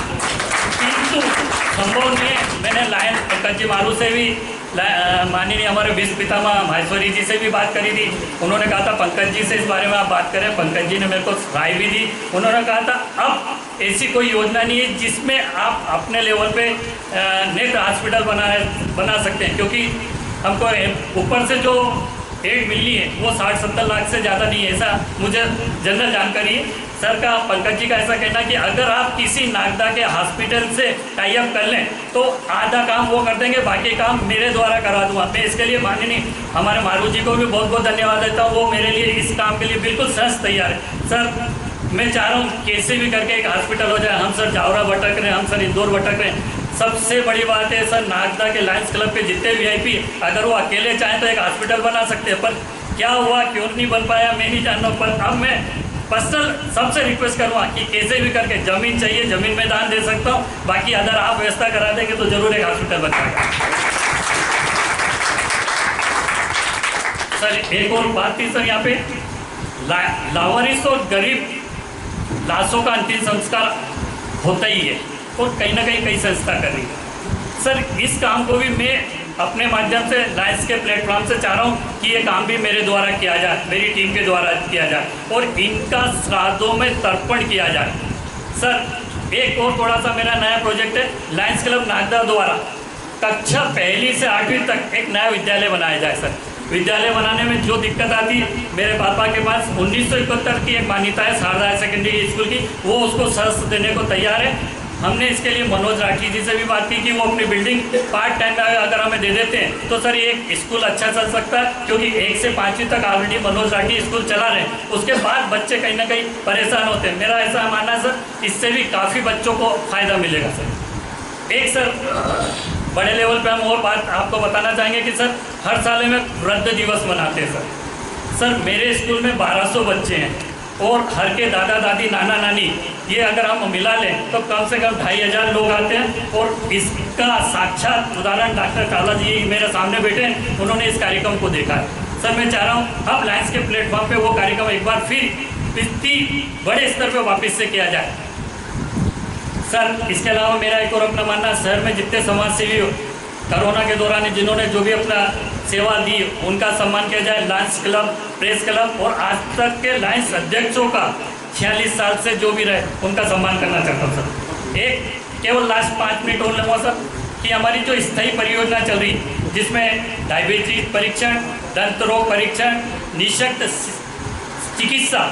Speaker 6: किंतु संभव नहीं है। मैंने लायन पंकज जी मारू से भी, माननीय हमारे विश्व पितामह माहेश्वरी जी से भी बात करी थी। उन्होंने कहा था पंकज जी से इस बारे में आप बात करें। पंकज जी ने मेरे को राय भी दी। उन्होंने कहा था अब ऐसी कोई योजना नहीं है जिसमें आप अपने लेवल पे नेत्र हॉस्पिटल बना सकते हैं, क्योंकि हमको ऊपर से जो एड मिलनी है वो 60-70 लाख से ज़्यादा नहीं है, ऐसा मुझे जनरल जानकारी है सर का। पंकज जी का ऐसा कहना कि अगर आप किसी नागदा के हॉस्पिटल से टाई अप कर लें तो आधा काम वो कर देंगे, बाकी काम मेरे द्वारा करा दूंगा। मैं इसके लिए माननीय हमारे मारू जी को भी बहुत बहुत धन्यवाद देता हूँ, वो मेरे लिए इस काम के लिए बिल्कुल सहज तैयार है सर। मैं चाह रहा हूँ कैसे भी करके एक हॉस्पिटल हो जाए। हम सर जावरा भटक रहे हैं, हम सर इंदौर भटक रहे हैं। सबसे बड़ी बात है सर, नागदा के लायंस क्लब के जितने VIP अगर वो अकेले चाहें तो एक हॉस्पिटल बना सकते हैं, पर क्या हुआ क्यों नहीं बन पाया मैं नहीं जानता। पर अब मैं पर्सनल सबसे रिक्वेस्ट करूँगा कि कैसे भी करके ज़मीन चाहिए, ज़मीन में दान दे सकता हूँ, बाकी अगर आप व्यवस्था करा देंगे तो ज़रूर एक हॉस्पिटल बन जाएगा सर। एक और बात थी सर, यहाँ पे लावारिस और गरीब लाशों का अंतिम संस्कार होता ही है और कहीं ना कहीं कई संस्था कर रही है सर। इस काम को भी मैं अपने माध्यम से लायंस के प्लेटफॉर्म से चाह रहा हूँ कि ये काम भी मेरे द्वारा किया जाए, मेरी टीम के द्वारा किया जाए और इनका श्राद्धों में तर्पण किया जाए सर। एक और थोड़ा सा मेरा नया प्रोजेक्ट है, लायंस क्लब नागदा द्वारा कक्षा 1 से 8वीं तक एक नया विद्यालय बनाया जाए सर। विद्यालय बनाने में जो दिक्कत आती है, मेरे पापा के पास 1971 की एक मान्यता है शारदा हायर सेकेंडरी स्कूल की, वो उसको शर्त देने को तैयार है। हमने इसके लिए मनोज राठी जी से भी बात की कि वो अपनी बिल्डिंग पार्ट टाइम में अगर हमें दे देते हैं तो सर ये एक स्कूल अच्छा चल सकता है, क्योंकि 1 से 5वीं तक ऑलरेडी मनोज राठी स्कूल चला रहे हैं। उसके बाद बच्चे कहीं ना कहीं परेशान होते हैं। मेरा ऐसा मानना है सर, इससे भी काफ़ी बच्चों को फ़ायदा मिलेगा सर। एक सर बड़े लेवल पे हम और बात आपको बताना चाहेंगे कि सर हर साल में वृद्ध दिवस मनाते हैं सर। मेरे स्कूल में 1200 बच्चे हैं और हर के दादा दादी नाना नानी ये अगर हम मिला लें तो कम से कम 2500 लोग आते हैं। और इसका साक्षात उदाहरण डॉक्टर चावला जी मेरे सामने बैठे हैं, उन्होंने इस कार्यक्रम को देखा है सर। मैं चाह रहा हूँ अब लायंस के प्लेटफॉर्म पे वो कार्यक्रम एक बार फिर इतनी बड़े स्तर पे वापस से किया जाए सर। इसके अलावा मेरा एक और अपना मानना, शहर में जितने समाज सेवी कोरोना के दौरान जिन्होंने जो भी अपना सेवा दी उनका सम्मान किया जाए। लायंस क्लब, प्रेस क्लब और आज तक के लायंस अध्यक्षों का 46 साल से जो भी रहे उनका सम्मान करना चाहता हूँ सर। एक केवल लास्ट 5 मिनट और लूँगा सर कि हमारी जो स्थायी परियोजना चल रही जिसमें डायबिटीज परीक्षण, दंत रोग परीक्षण, निःशक्त चिकित्सा,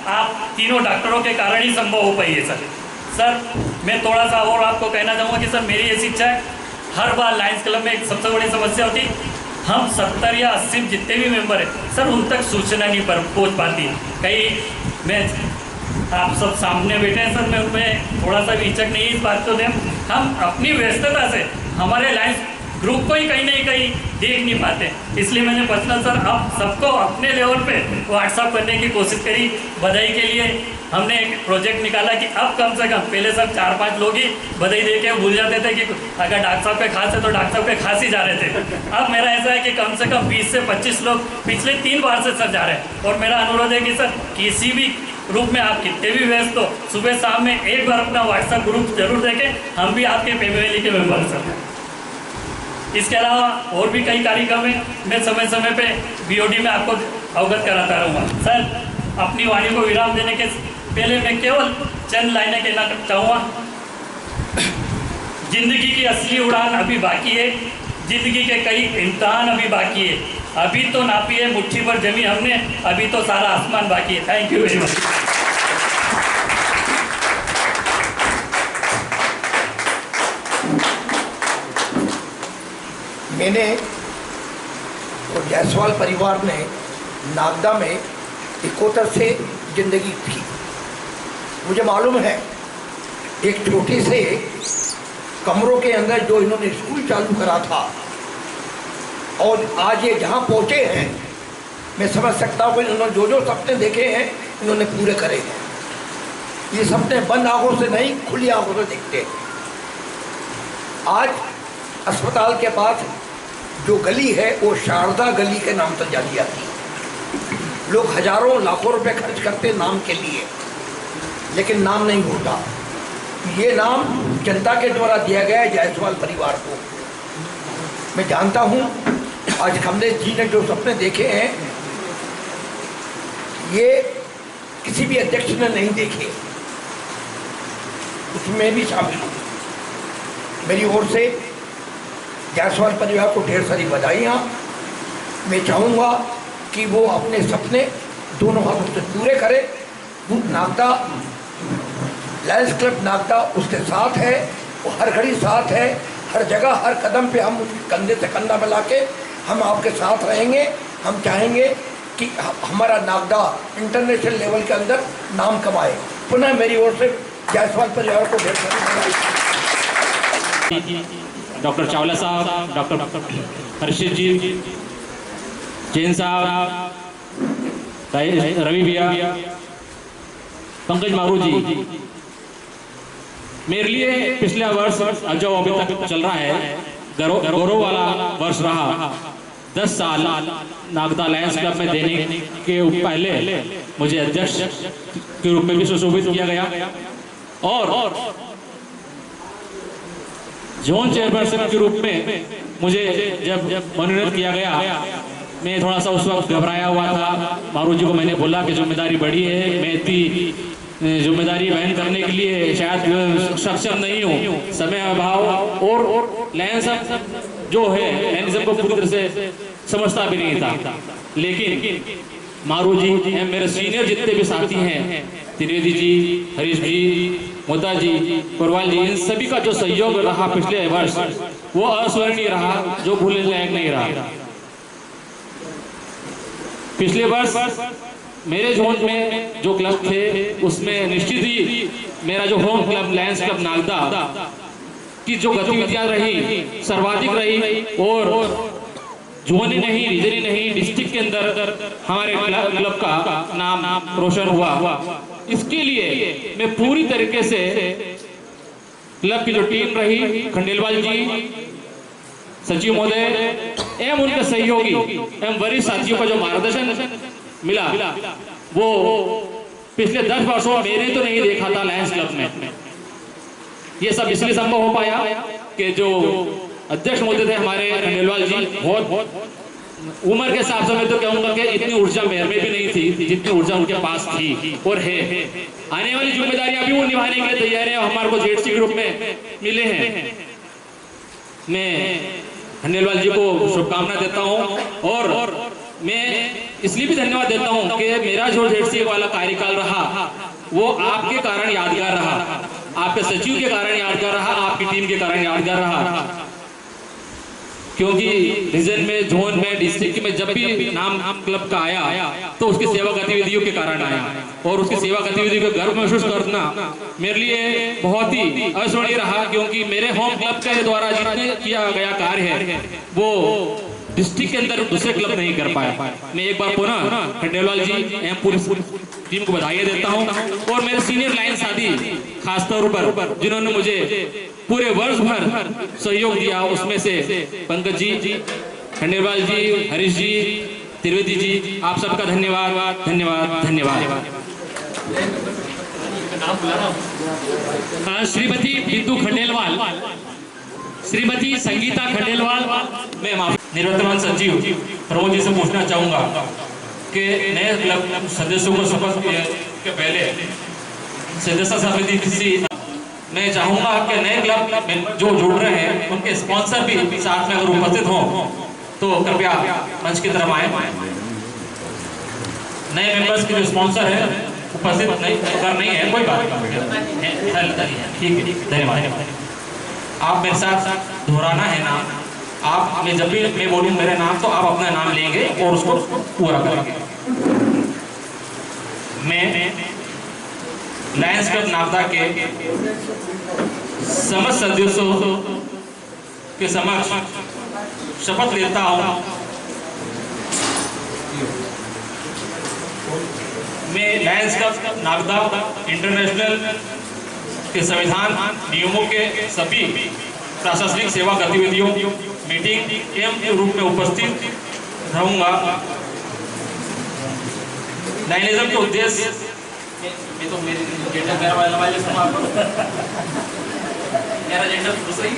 Speaker 6: आप तीनों डॉक्टरों के कारण ही संभव हो पाई है सर। मैं थोड़ा सा और आपको कहना चाहूँगा कि सर मेरी ऐसी इच्छा है, हर बार लायंस क्लब में एक सबसे बड़ी समस्या होती, हम 70 या 80 जितने भी मेंबर हैं सर उन तक सूचना नहीं पहुँच पाती। कई मैं आप सब सामने बैठे हैं सर, मैं उनमें थोड़ा सा भी हिचक नहीं है इस बात को दें, हम अपनी व्यस्तता से हमारे लायंस ग्रुप को ही कहीं ना कहीं देख नहीं पाते। इसलिए मैंने पर्सनल सर आप सबको अपने लेवल पे व्हाट्सअप करने की कोशिश करी। बधाई के लिए हमने एक प्रोजेक्ट निकाला कि अब कम से कम, पहले सब 4-5 लोग ही बधाई दे के भूल जाते थे कि अगर डॉक्टर साहब पे खास है तो डॉक्टर साहब पे खास ही जा रहे थे। अब मेरा ऐसा है कि कम से कम 20 से 25 लोग पिछले 3 बार से सर जा रहे हैं। और मेरा अनुरोध है कि सर किसी भी रूप में आप कितने भी व्यस्त हो, सुबह शाम में एक बार अपना व्हाट्सएप ग्रुप जरूर देखें, हम भी आपके फैमिली के मेंबर्स हैं। इसके अलावा और भी कई कार्यक्रम हैं, मैं समय समय पे बीओडी में आपको अवगत कराता रहूँगा। सर, अपनी वाणी को विराम देने के पहले मैं केवल चंद लाइनें कहना चाहूँगा। जिंदगी की असली उड़ान अभी बाकी है, जिंदगी के कई इम्तहान अभी बाकी है, अभी तो नापी है मुट्ठी भर जमी हमने, अभी तो सारा आसमान बाकी है। Thank you very much.
Speaker 7: मैंने और जायसवाल परिवार ने नागदा में 71 से जिंदगी थी। मुझे मालूम है एक छोटे से कमरों के अंदर जो इन्होंने स्कूल चालू करा था और आज ये जहाँ पहुँचे हैं, मैं समझ सकता हूँ कि इन्होंने जो जो सपने देखे हैं इन्होंने पूरे करे हैं। ये सपने बंद आंखों से नहीं, खुली आंखों से देखते हैं। आज अस्पताल के पास जो गली है वो शारदा गली के नाम से जानी जाती है। लोग हजारों लाखों रुपए खर्च करते नाम के लिए, लेकिन नाम नहीं होता। ये नाम जनता के द्वारा दिया गया है जायसवाल परिवार को। मैं जानता हूँ आज कमलेश जी ने जो सपने देखे हैं ये किसी भी अध्यक्ष ने नहीं देखे, उसमें भी शामिल हूँ। मेरी ओर से जायसवाल परिवार को ढेर सारी बधाइयाँ। मैं चाहूँगा कि वो अपने सपने दोनों हाथों से पूरे करे। वो नागदा लायंस क्लब नागदा उसके साथ है, वो हर घड़ी साथ है, हर जगह हर कदम पे हम कंधे से कंधा मिला के हम आपके साथ रहेंगे। हम चाहेंगे कि हमारा नागदा इंटरनेशनल लेवल के अंदर नाम कमाए। पुनः मेरी ओर से जायसवाल परिवार को ढेर सारी बधाई।
Speaker 8: डॉक्टर चावला साहब, डॉक्टर हर्षित जी, जैन साहब, रवि भैया, पंकज मारू जी, मेरे लिए पिछला वर्ष जो अभी तक चल रहा है गौरव वाला वर्ष रहा। 10 साल नागदा लायंस क्लब में देने के पहले मुझे अध्यक्ष के रूप में भी सुशोभित किया गया और जोन चेयरपर्सन के रूप में मुझे जब मनोनीत किया गया, मैं थोड़ा सा उस वक्त घबराया हुआ था। मारू जी को मैंने बोला कि जिम्मेदारी बड़ी है, मैं इतनी जिम्मेदारी वहन करने के लिए शायद सक्षम नहीं हूँ, समय अभाव और लायंस जो है लायंस को पूरी तरह से समझता भी नहीं था। लेकिन मारू जी मेरे सीनियर जितने भी साथी हैं, त्रिवेदी जी, हरीश जी, मोता जी, पुरवाल जी, इन सभी का जो सहयोग रहा पिछले वर्ष वो अस्मरणीय रहा, जो भूलने लायक नहीं रहा। पिछले वर्ष मेरे जोन में जो क्लब थे उसमें निश्चित ही मेरा जो home club Lions club Nagda की जो गतिविधियां रही सर्वाधिक रही और जोन ही नहीं, रीजन ही नहीं, डिस्ट्रिक्ट के अंदर हमारे क्लब का नाम रोशन हुआ। इसके लिए मैं पूरी तरीके से क्लब की जो टीम रही, खंडेलवाल जी, सचिव महोदय एवं उनके सहयोगी एवं वरिष्ठ साथियों का जो मार्गदर्शन मिला वो पिछले 10 वर्षों मेरे तो नहीं देखा था लायंस क्लब में। ये सब इसलिए संभव हो पाया कि जो अध्यक्ष महोदय थे हमारे खंडेलवाल जी, बहुत उम्र के हिसाब से मैं तो कहूंगा कि इतनी ऊर्जा मेरे में भी नहीं थी जितनी ऊर्जा उनके पास थी और है। आने वाली जिम्मेदारियां भी वो निभाने के लिए तैयार है, हमारे को जेडसी ग्रुप में मिले हैं। मैं खंडेलवाल जी को शुभकामना देता हूं और मैं इसलिए भी धन्यवाद देता हूं कि मेरा जो जेडसी वाला कार्यकाल रहा वो आपके कारण यादगार रहा, आपके सचिव के कारण यादगार रहा, आपकी टीम के कारण यादगार रहा। क्योंकि रीजन में, जोन में, डिस्ट्रिक्ट में जब भी नाम क्लब का आया तो उसकी सेवा गतिविधियों के कारण आया और उसकी सेवा गतिविधियों को गर्व महसूस करना मेरे लिए बहुत ही अविस्मरणीय रहा। क्योंकि मेरे होम क्लब के द्वारा जितने किया गया कार्य है वो डिस्ट्रिक्ट के अंदर दूसरे क्लब नहीं कर पाया। मैं एक बार पुनः खंडेलवाल जी एवं पूरी टीम को बधाई देता हूं और मेरे सीनियर लाइन साथी खासतौर पर जिन्होंने मुझे पूरे वर्ष भर सहयोग दिया, उसमें से पंकज जी, खंडेलवाल जी, हरीश जी, त्रिवेदी जी, आप सबका धन्यवाद, धन्यवाद, धन्यवाद। श्रीमती बिंदु खंडेलवाल, श्रीमती संगीता खंडेलवाल, मैं माफी निवर्तमान सचिव प्रमोद जी से पूछना चाहूंगा कि नए क्लब सदस्यों को शपथ के पहले सदस्य समिति किसी मैं चाहूंगा कि नए क्लब में जो जुड़ रहे हैं उनके स्पॉन्सर भी साथ में अगर उपस्थित हों तो कृपया मंच की तरफ आए। नए मेंबर्स के जो स्पॉन्सर है उपस्थित नहीं अगर नहीं है कोई बात नहीं, ठीक है, धन्यवाद। आप मेरे साथ दोहराना है नाम, आप मैं जब भी मैं बोलूँ मेरे नाम तो आप अपना नाम लेंगे और उसको पूरा करेंगे। मैं लायंस क्लब नागदा के समस्त सदस्यों के समक्ष शपथ लेता हूँ मैं लायंस क्लब नागदा इंटरनेशनल के संविधान नियमों के सभी प्रशासनिक सेवा गतिविधियों मीटिंग के रूप में उपस्थित रहूंगा। लायनिज्म के उद्देश्य ये तो मेरा जेंडर दूसरा ही।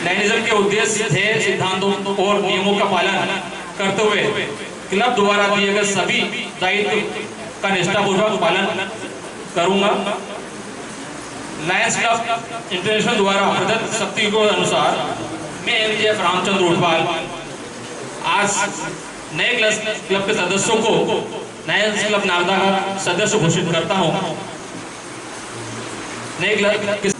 Speaker 8: लायनिज्म के उद्देश्य थे सिद्धांतों और नियमों का पालन करते हुए क्लब द्वारा दिए गए सभी दायित्व का निष्ठापूर्वक पालन करूंगा। लायंस क्लब इंटरनेशनल द्वारा प्रदत्त शक्ति के अनुसार मैं MJF रामचंद्र उठवाल आज नए क्लब के सदस्यों को लायंस क्लब नागदा का सदस्य घोषित करता हूं। नए क्लब के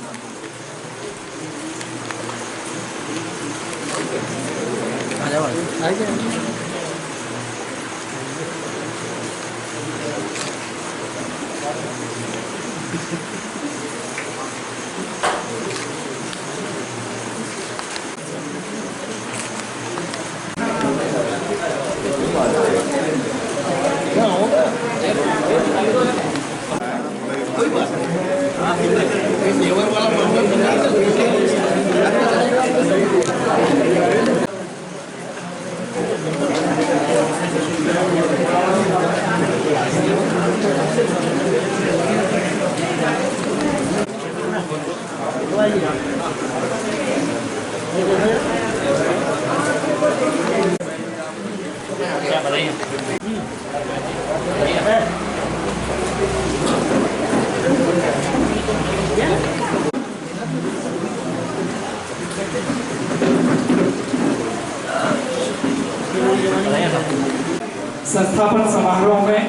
Speaker 9: संस्थापन समारोह में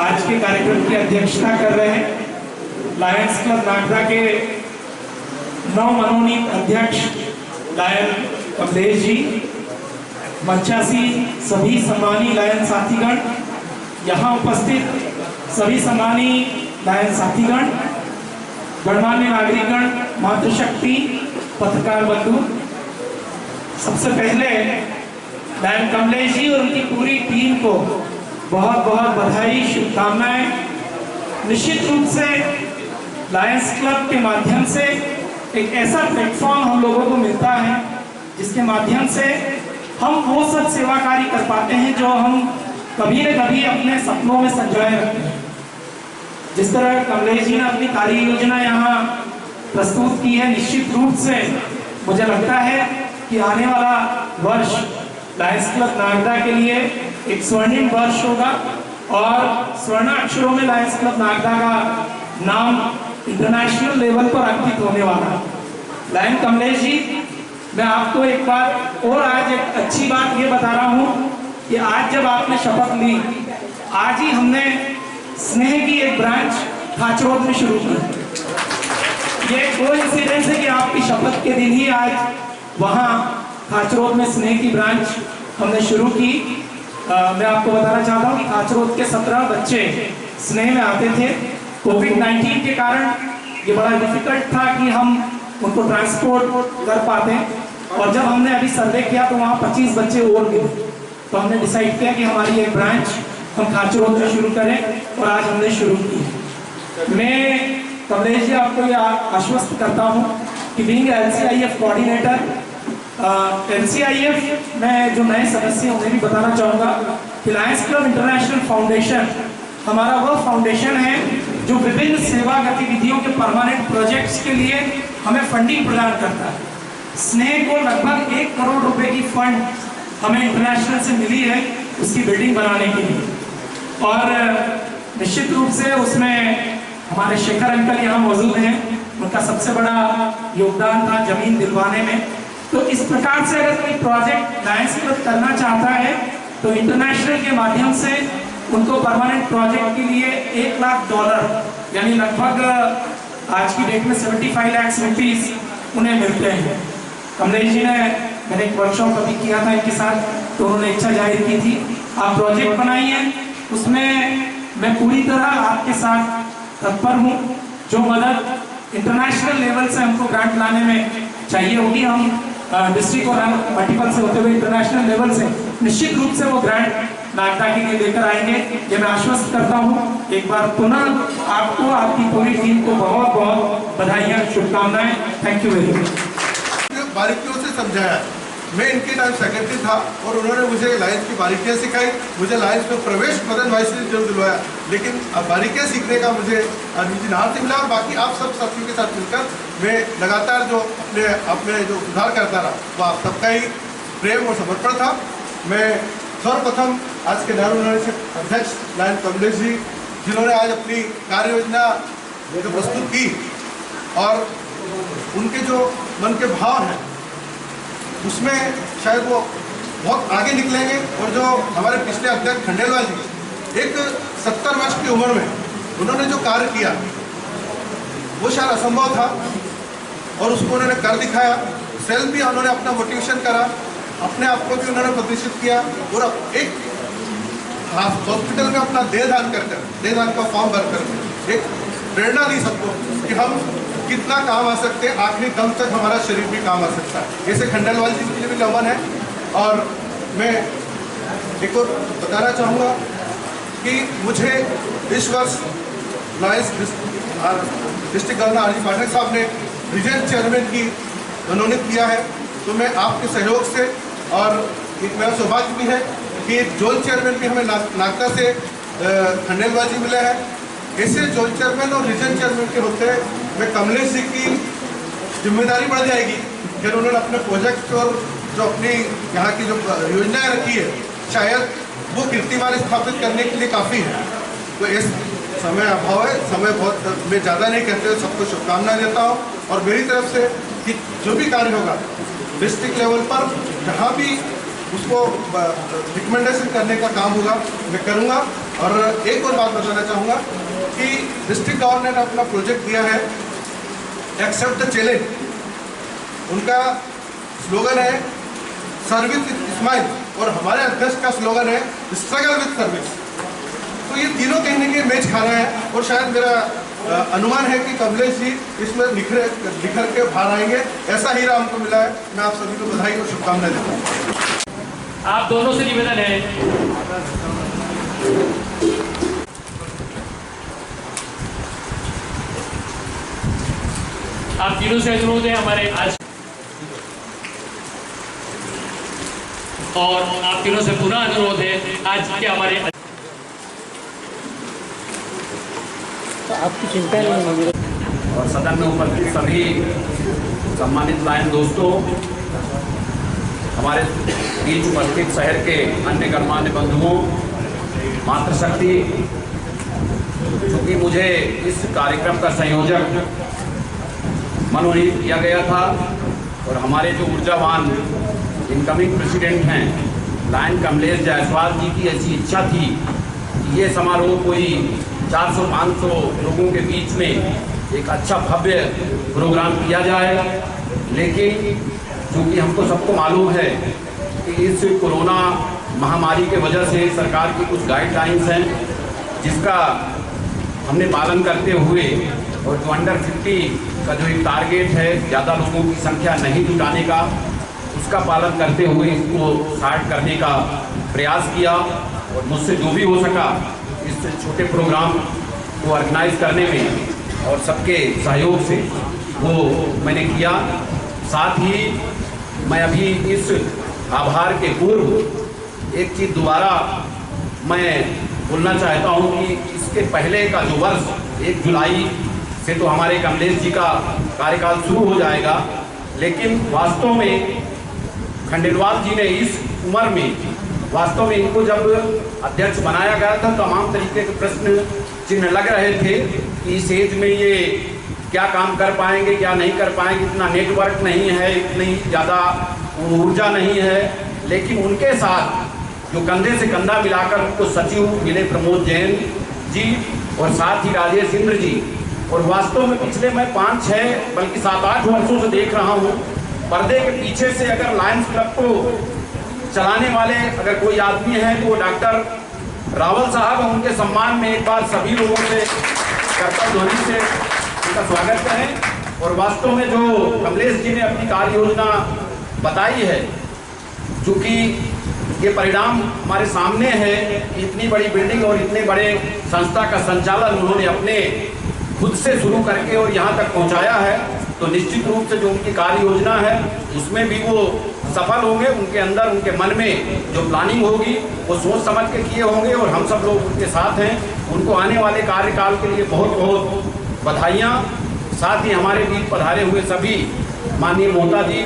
Speaker 9: आज के कार्यक्रम की अध्यक्षता कर रहे हैं लायंस क्लब नागदा के नवमनोनीत अध्यक्ष लायन कमलेश जी, मंचासी सभी सम्मानी लायन साथीगण, यहाँ उपस्थित सभी सम्मानी लायन साथीगण, गणमान्य नागरिकगण, मातृशक्ति, पत्रकार बंधु, सबसे पहले लायन कमलेश जी और उनकी पूरी टीम को बहुत बहुत बधाई, शुभकामनाएं। निश्चित रूप से लायंस क्लब के माध्यम से एक ऐसा प्लेटफॉर्म हम लोगों को मिलता है जिसके माध्यम से हम वो सब सेवा कार्य कर पाते हैं जो हम कभी न कभी अपने सपनों में संजोए रखते हैं। जिस तरह कमलेश जी ने अपनी कार्य योजना यहाँ प्रस्तुत की है, निश्चित रूप से मुझे लगता है कि आने वाला वर्ष लायंस क्लब नागदा के लिए एक स्वर्णिम वर्ष होगा और स्वर्ण अक्षरों में लायंस क्लब नागदा का नाम इंटरनेशनल लेवल पर अंकित होने वाला है। लायन कमलेश जी, मैं आपको एक बार और आज एक अच्छी बात ये बता रहा हूँ कि आज जब आपने शपथ ली, आज ही हमने स्नेह की एक ब्रांच खाचरोद में शुरू की। ये कोइंसिडेंस है कि आपकी शपथ के दिन ही आज वहाँ खाचरोद में स्नेह की ब्रांच हमने शुरू की। मैं आपको बताना चाहता हूँ कि खाचरोद के 17 बच्चे स्नेह में आते थे। कोविड-19 के कारण ये बड़ा डिफिकल्ट था कि हम उनको ट्रांसपोर्ट कर पाते, और जब हमने अभी सर्वे किया तो वहाँ 25 बच्चे और मिले, तो हमने डिसाइड किया कि हमारी एक ब्रांच हम खाचरोद में शुरू करें और आज हमने शुरू की। मैं कमलेश जी आपको ये आश्वस्त करता हूँ कि बीइंग LCIF कोऑर्डिनेटर NCIF में जो नए सदस्य हैं उन्हें भी बताना चाहूँगा कि लायंस क्लब इंटरनेशनल फाउंडेशन हमारा वह फाउंडेशन है जो विभिन्न सेवा गतिविधियों के परमानेंट प्रोजेक्ट्स के लिए हमें फंडिंग प्रदान करता है। स्नेह को लगभग 1 करोड़ रुपए की फंड हमें इंटरनेशनल से मिली है उसकी बिल्डिंग बनाने के लिए, और निश्चित रूप से उसमें हमारे शेखर अंकल यहाँ मौजूद हैं, उनका सबसे बड़ा योगदान था जमीन दिलवाने में। तो इस प्रकार से अगर कोई प्रोजेक्ट लायंस क्लब करना चाहता है तो इंटरनेशनल के माध्यम से उनको परमानेंट प्रोजेक्ट के लिए $1 लाख यानी लगभग आज की डेट में 75 लाख रुपीस उन्हें मिलते हैं। कमलेश जी ने मैंने एक वर्कशॉप अभी किया था इनके साथ, तो उन्होंने इच्छा जाहिर की थी आप प्रोजेक्ट बनाइए, उसमें मैं पूरी तरह आपके साथ तत्पर हूँ। जो मदद इंटरनेशनल लेवल से हमको ग्रांट लाने में चाहिए होगी, हम डिस्ट्रिक्ट और मल्टीपल से होते हुए इंटरनेशनल लेवल से निश्चित रूप से वो ग्रांट नागदा के लिए लेकर आएंगे। ये मैं आश्वस्त करता हूँ। एक बार पुनः आपको आपकी पूरी टीम को बहुत बहुत बधाइयाँ, शुभकामनाएं। Thank you very much.
Speaker 5: बारीकियों से समझाया। मैं इनके टाइम सेक्रेटरी था और उन्होंने मुझे लायंस की बारीकियाँ सिखाई, मुझे लायंस में प्रवेश मदन वाइस से जरूर दिलवाया, लेकिन अब बारीकियाँ सीखने का मुझे नार से मिला। और बाकी आप सब साथियों के साथ मिलकर मैं लगातार जो अपने जो सुधार करता रहा वो आप सबका ही प्रेम और समर्पण था। मैं सर्वप्रथम आज के नवनिर्वाचित अध्यक्ष लायन कमलेश जी, जिन्होंने आज अपनी कार्य योजना जो प्रस्तुत की और उनके जो मन के भाव हैं उसमें शायद वो बहुत आगे निकलेंगे। और जो हमारे पिछले अध्यक्ष खंडेलवाल जी, एक 70 वर्ष की उम्र में उन्होंने जो कार्य किया वो शायद असंभव था और उसको उन्होंने कर दिखाया। सेल्फ भी उन्होंने अपना मोटिवेशन करा, अपने आप को भी उन्होंने प्रतिष्ठित किया और एक हॉस्पिटल में अपना देहदान का फॉर्म भरकर एक प्रेरणा दी सबको कि हम कितना काम आ सकते हैं, आखिरी दम तक हमारा शरीर भी काम आ सकता है। ऐसे खंडेलवाल जी के लिए भी नमन है। और मैं एक और बताना चाहूँगा कि मुझे इस वर्ष लायंस डिस्ट्रिक्ट गवर्नर आरजी पाठक साहब ने रीजन चेयरमैन की मनोनीत किया है, तो मैं आपके सहयोग से, और एक मेरा सौभाग्य भी है कि जोन चेयरमैन भी हमें नागदा से खंडेलवाल जी मिले हैं। ऐसे जोन चेयरमैन और रीजन चेयरमैन के होते मैं कमलेश जी की जिम्मेदारी बढ़ जाएगी। फिर उन्होंने अपने प्रोजेक्ट और जो अपनी यहाँ की जो योजनाएं रखी है शायद वो कीर्तिमान स्थापित करने के लिए काफ़ी है। तो इस समय अभाव है, समय बहुत मैं ज़्यादा नहीं कहते हुए सबको शुभकामनाएं देता हूँ। और मेरी तरफ से कि जो भी कार्य होगा डिस्ट्रिक्ट लेवल पर जहाँ भी उसको रिकमेंडेशन करने का काम होगा मैं करूँगा। और एक और बात बताना चाहूँगा कि डिस्ट्रिक्ट गवर्नर ने अपना प्रोजेक्ट दिया है एक्सेप्ट द चैलेंज। उनका स्लोगन है सर्विस विद स्माइल और हमारे अध्यक्ष का स्लोगन है स्ट्रगल विद सर्विस। तो ये तीनों कहीं ना कहीं मैच खा रहे हैं और शायद मेरा अनुमान है कि कमलेश जी इसमें निखर के बाहर आएंगे। ऐसा ही राम को मिला है। मैं आप सभी को बधाई और शुभकामनाएं देता हूँ।
Speaker 2: आप दोनों से निवेदन है, आप तीनों से अनुरोध है हमारे आज, और आप तीनों से पुनः अनुरोध है आज के हमारे
Speaker 4: तो आपकी चिंता नहीं है।
Speaker 10: और सदन में उपस्थित सभी सम्मानित लायन दोस्तों, हमारे बीच उपस्थित शहर के अन्य गणमान्य बंधुओं, मातृशक्ति, क्योंकि मुझे इस कार्यक्रम का संयोजक मनोनीत किया गया था और हमारे जो ऊर्जावान इनकमिंग प्रेसिडेंट हैं लायन कमलेश जायसवाल जी की ऐसी इच्छा थी कि ये समारोह कोई 400-500 लोगों के बीच में एक अच्छा भव्य प्रोग्राम किया जाए। लेकिन चूँकि हमको सबको मालूम है कि इस कोरोना महामारी के वजह से सरकार की कुछ गाइडलाइंस हैं जिसका हमने पालन करते हुए, और जो अंडर 50 का जो एक टारगेट है ज़्यादा लोगों की संख्या नहीं जुटाने का, उसका पालन करते हुए इसको स्टार्ट करने का प्रयास किया। और मुझसे जो भी हो सका इस छोटे प्रोग्राम को ऑर्गेनाइज करने में और सबके सहयोग से वो मैंने किया। साथ ही मैं अभी इस आभार के पूर्व एक चीज़ दोबारा मैं बोलना चाहता हूँ कि इसके पहले का जो वर्ष 1 जुलाई से तो हमारे कमलेश जी का कार्यकाल शुरू हो जाएगा, लेकिन वास्तव में खंडेलवाल जी ने इस उम्र में वास्तव में इनको जब अध्यक्ष बनाया गया था तमाम तरीके के प्रश्न चिन्ह लग रहे थे कि इस एज में ये क्या काम कर पाएंगे, क्या नहीं कर पाएंगे, इतना नेटवर्क नहीं है, इतनी ज़्यादा ऊर्जा नहीं है। लेकिन उनके साथ जो कंधे से कंधा मिलाकर उनको सचिव मिले प्रमोद जैन जी और साथ ही राजेश इंद्र जी, और वास्तव में पिछले मैं 5-6 बल्कि 7-8 वर्षों से देख रहा हूँ पर्दे के पीछे से अगर लायंस क्लब को चलाने वाले अगर कोई आदमी है तो वो डॉक्टर रावल साहब। उनके सम्मान में एक बार सभी लोगों से कर्तव्य ध्वनि से उनका स्वागत करें। और वास्तव में जो कमलेश जी ने अपनी कार्य योजना बताई है, चूँकि ये परिणाम हमारे सामने है, इतनी बड़ी बिल्डिंग और इतने बड़े संस्था का संचालन उन्होंने अपने खुद से शुरू करके और यहाँ तक पहुँचाया है, तो निश्चित रूप से जो उनकी कार्य योजना है उसमें भी वो सफल होंगे। उनके अंदर उनके मन में जो प्लानिंग होगी वो सोच समझ के किए होंगे और हम सब लोग उनके साथ हैं। उनको आने वाले कार्यकाल के लिए बहुत बहुत बधाइयाँ। साथ ही हमारे बीच पधारे हुए सभी माननीय मोहता जी,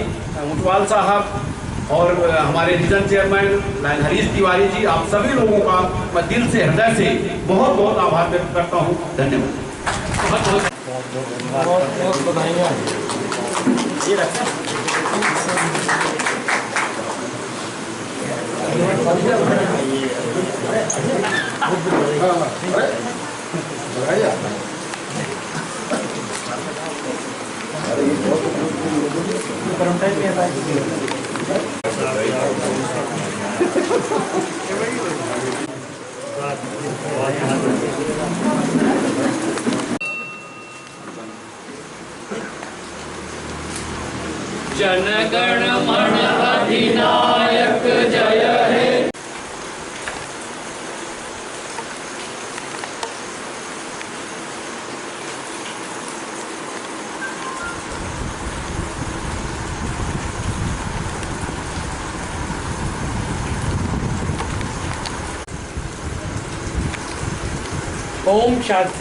Speaker 10: ऊंटवाल साहब और हमारे रीजन चेयरमैन हरीश तिवारी जी, आप सभी लोगों का मैं दिल से हृदय से बहुत बहुत आभार व्यक्त करता हूँ। धन्यवाद।
Speaker 4: बहुत बधाइयाँ। ये रखा
Speaker 8: जनगण मन अधिनायक जय हे।
Speaker 9: ओम शांति।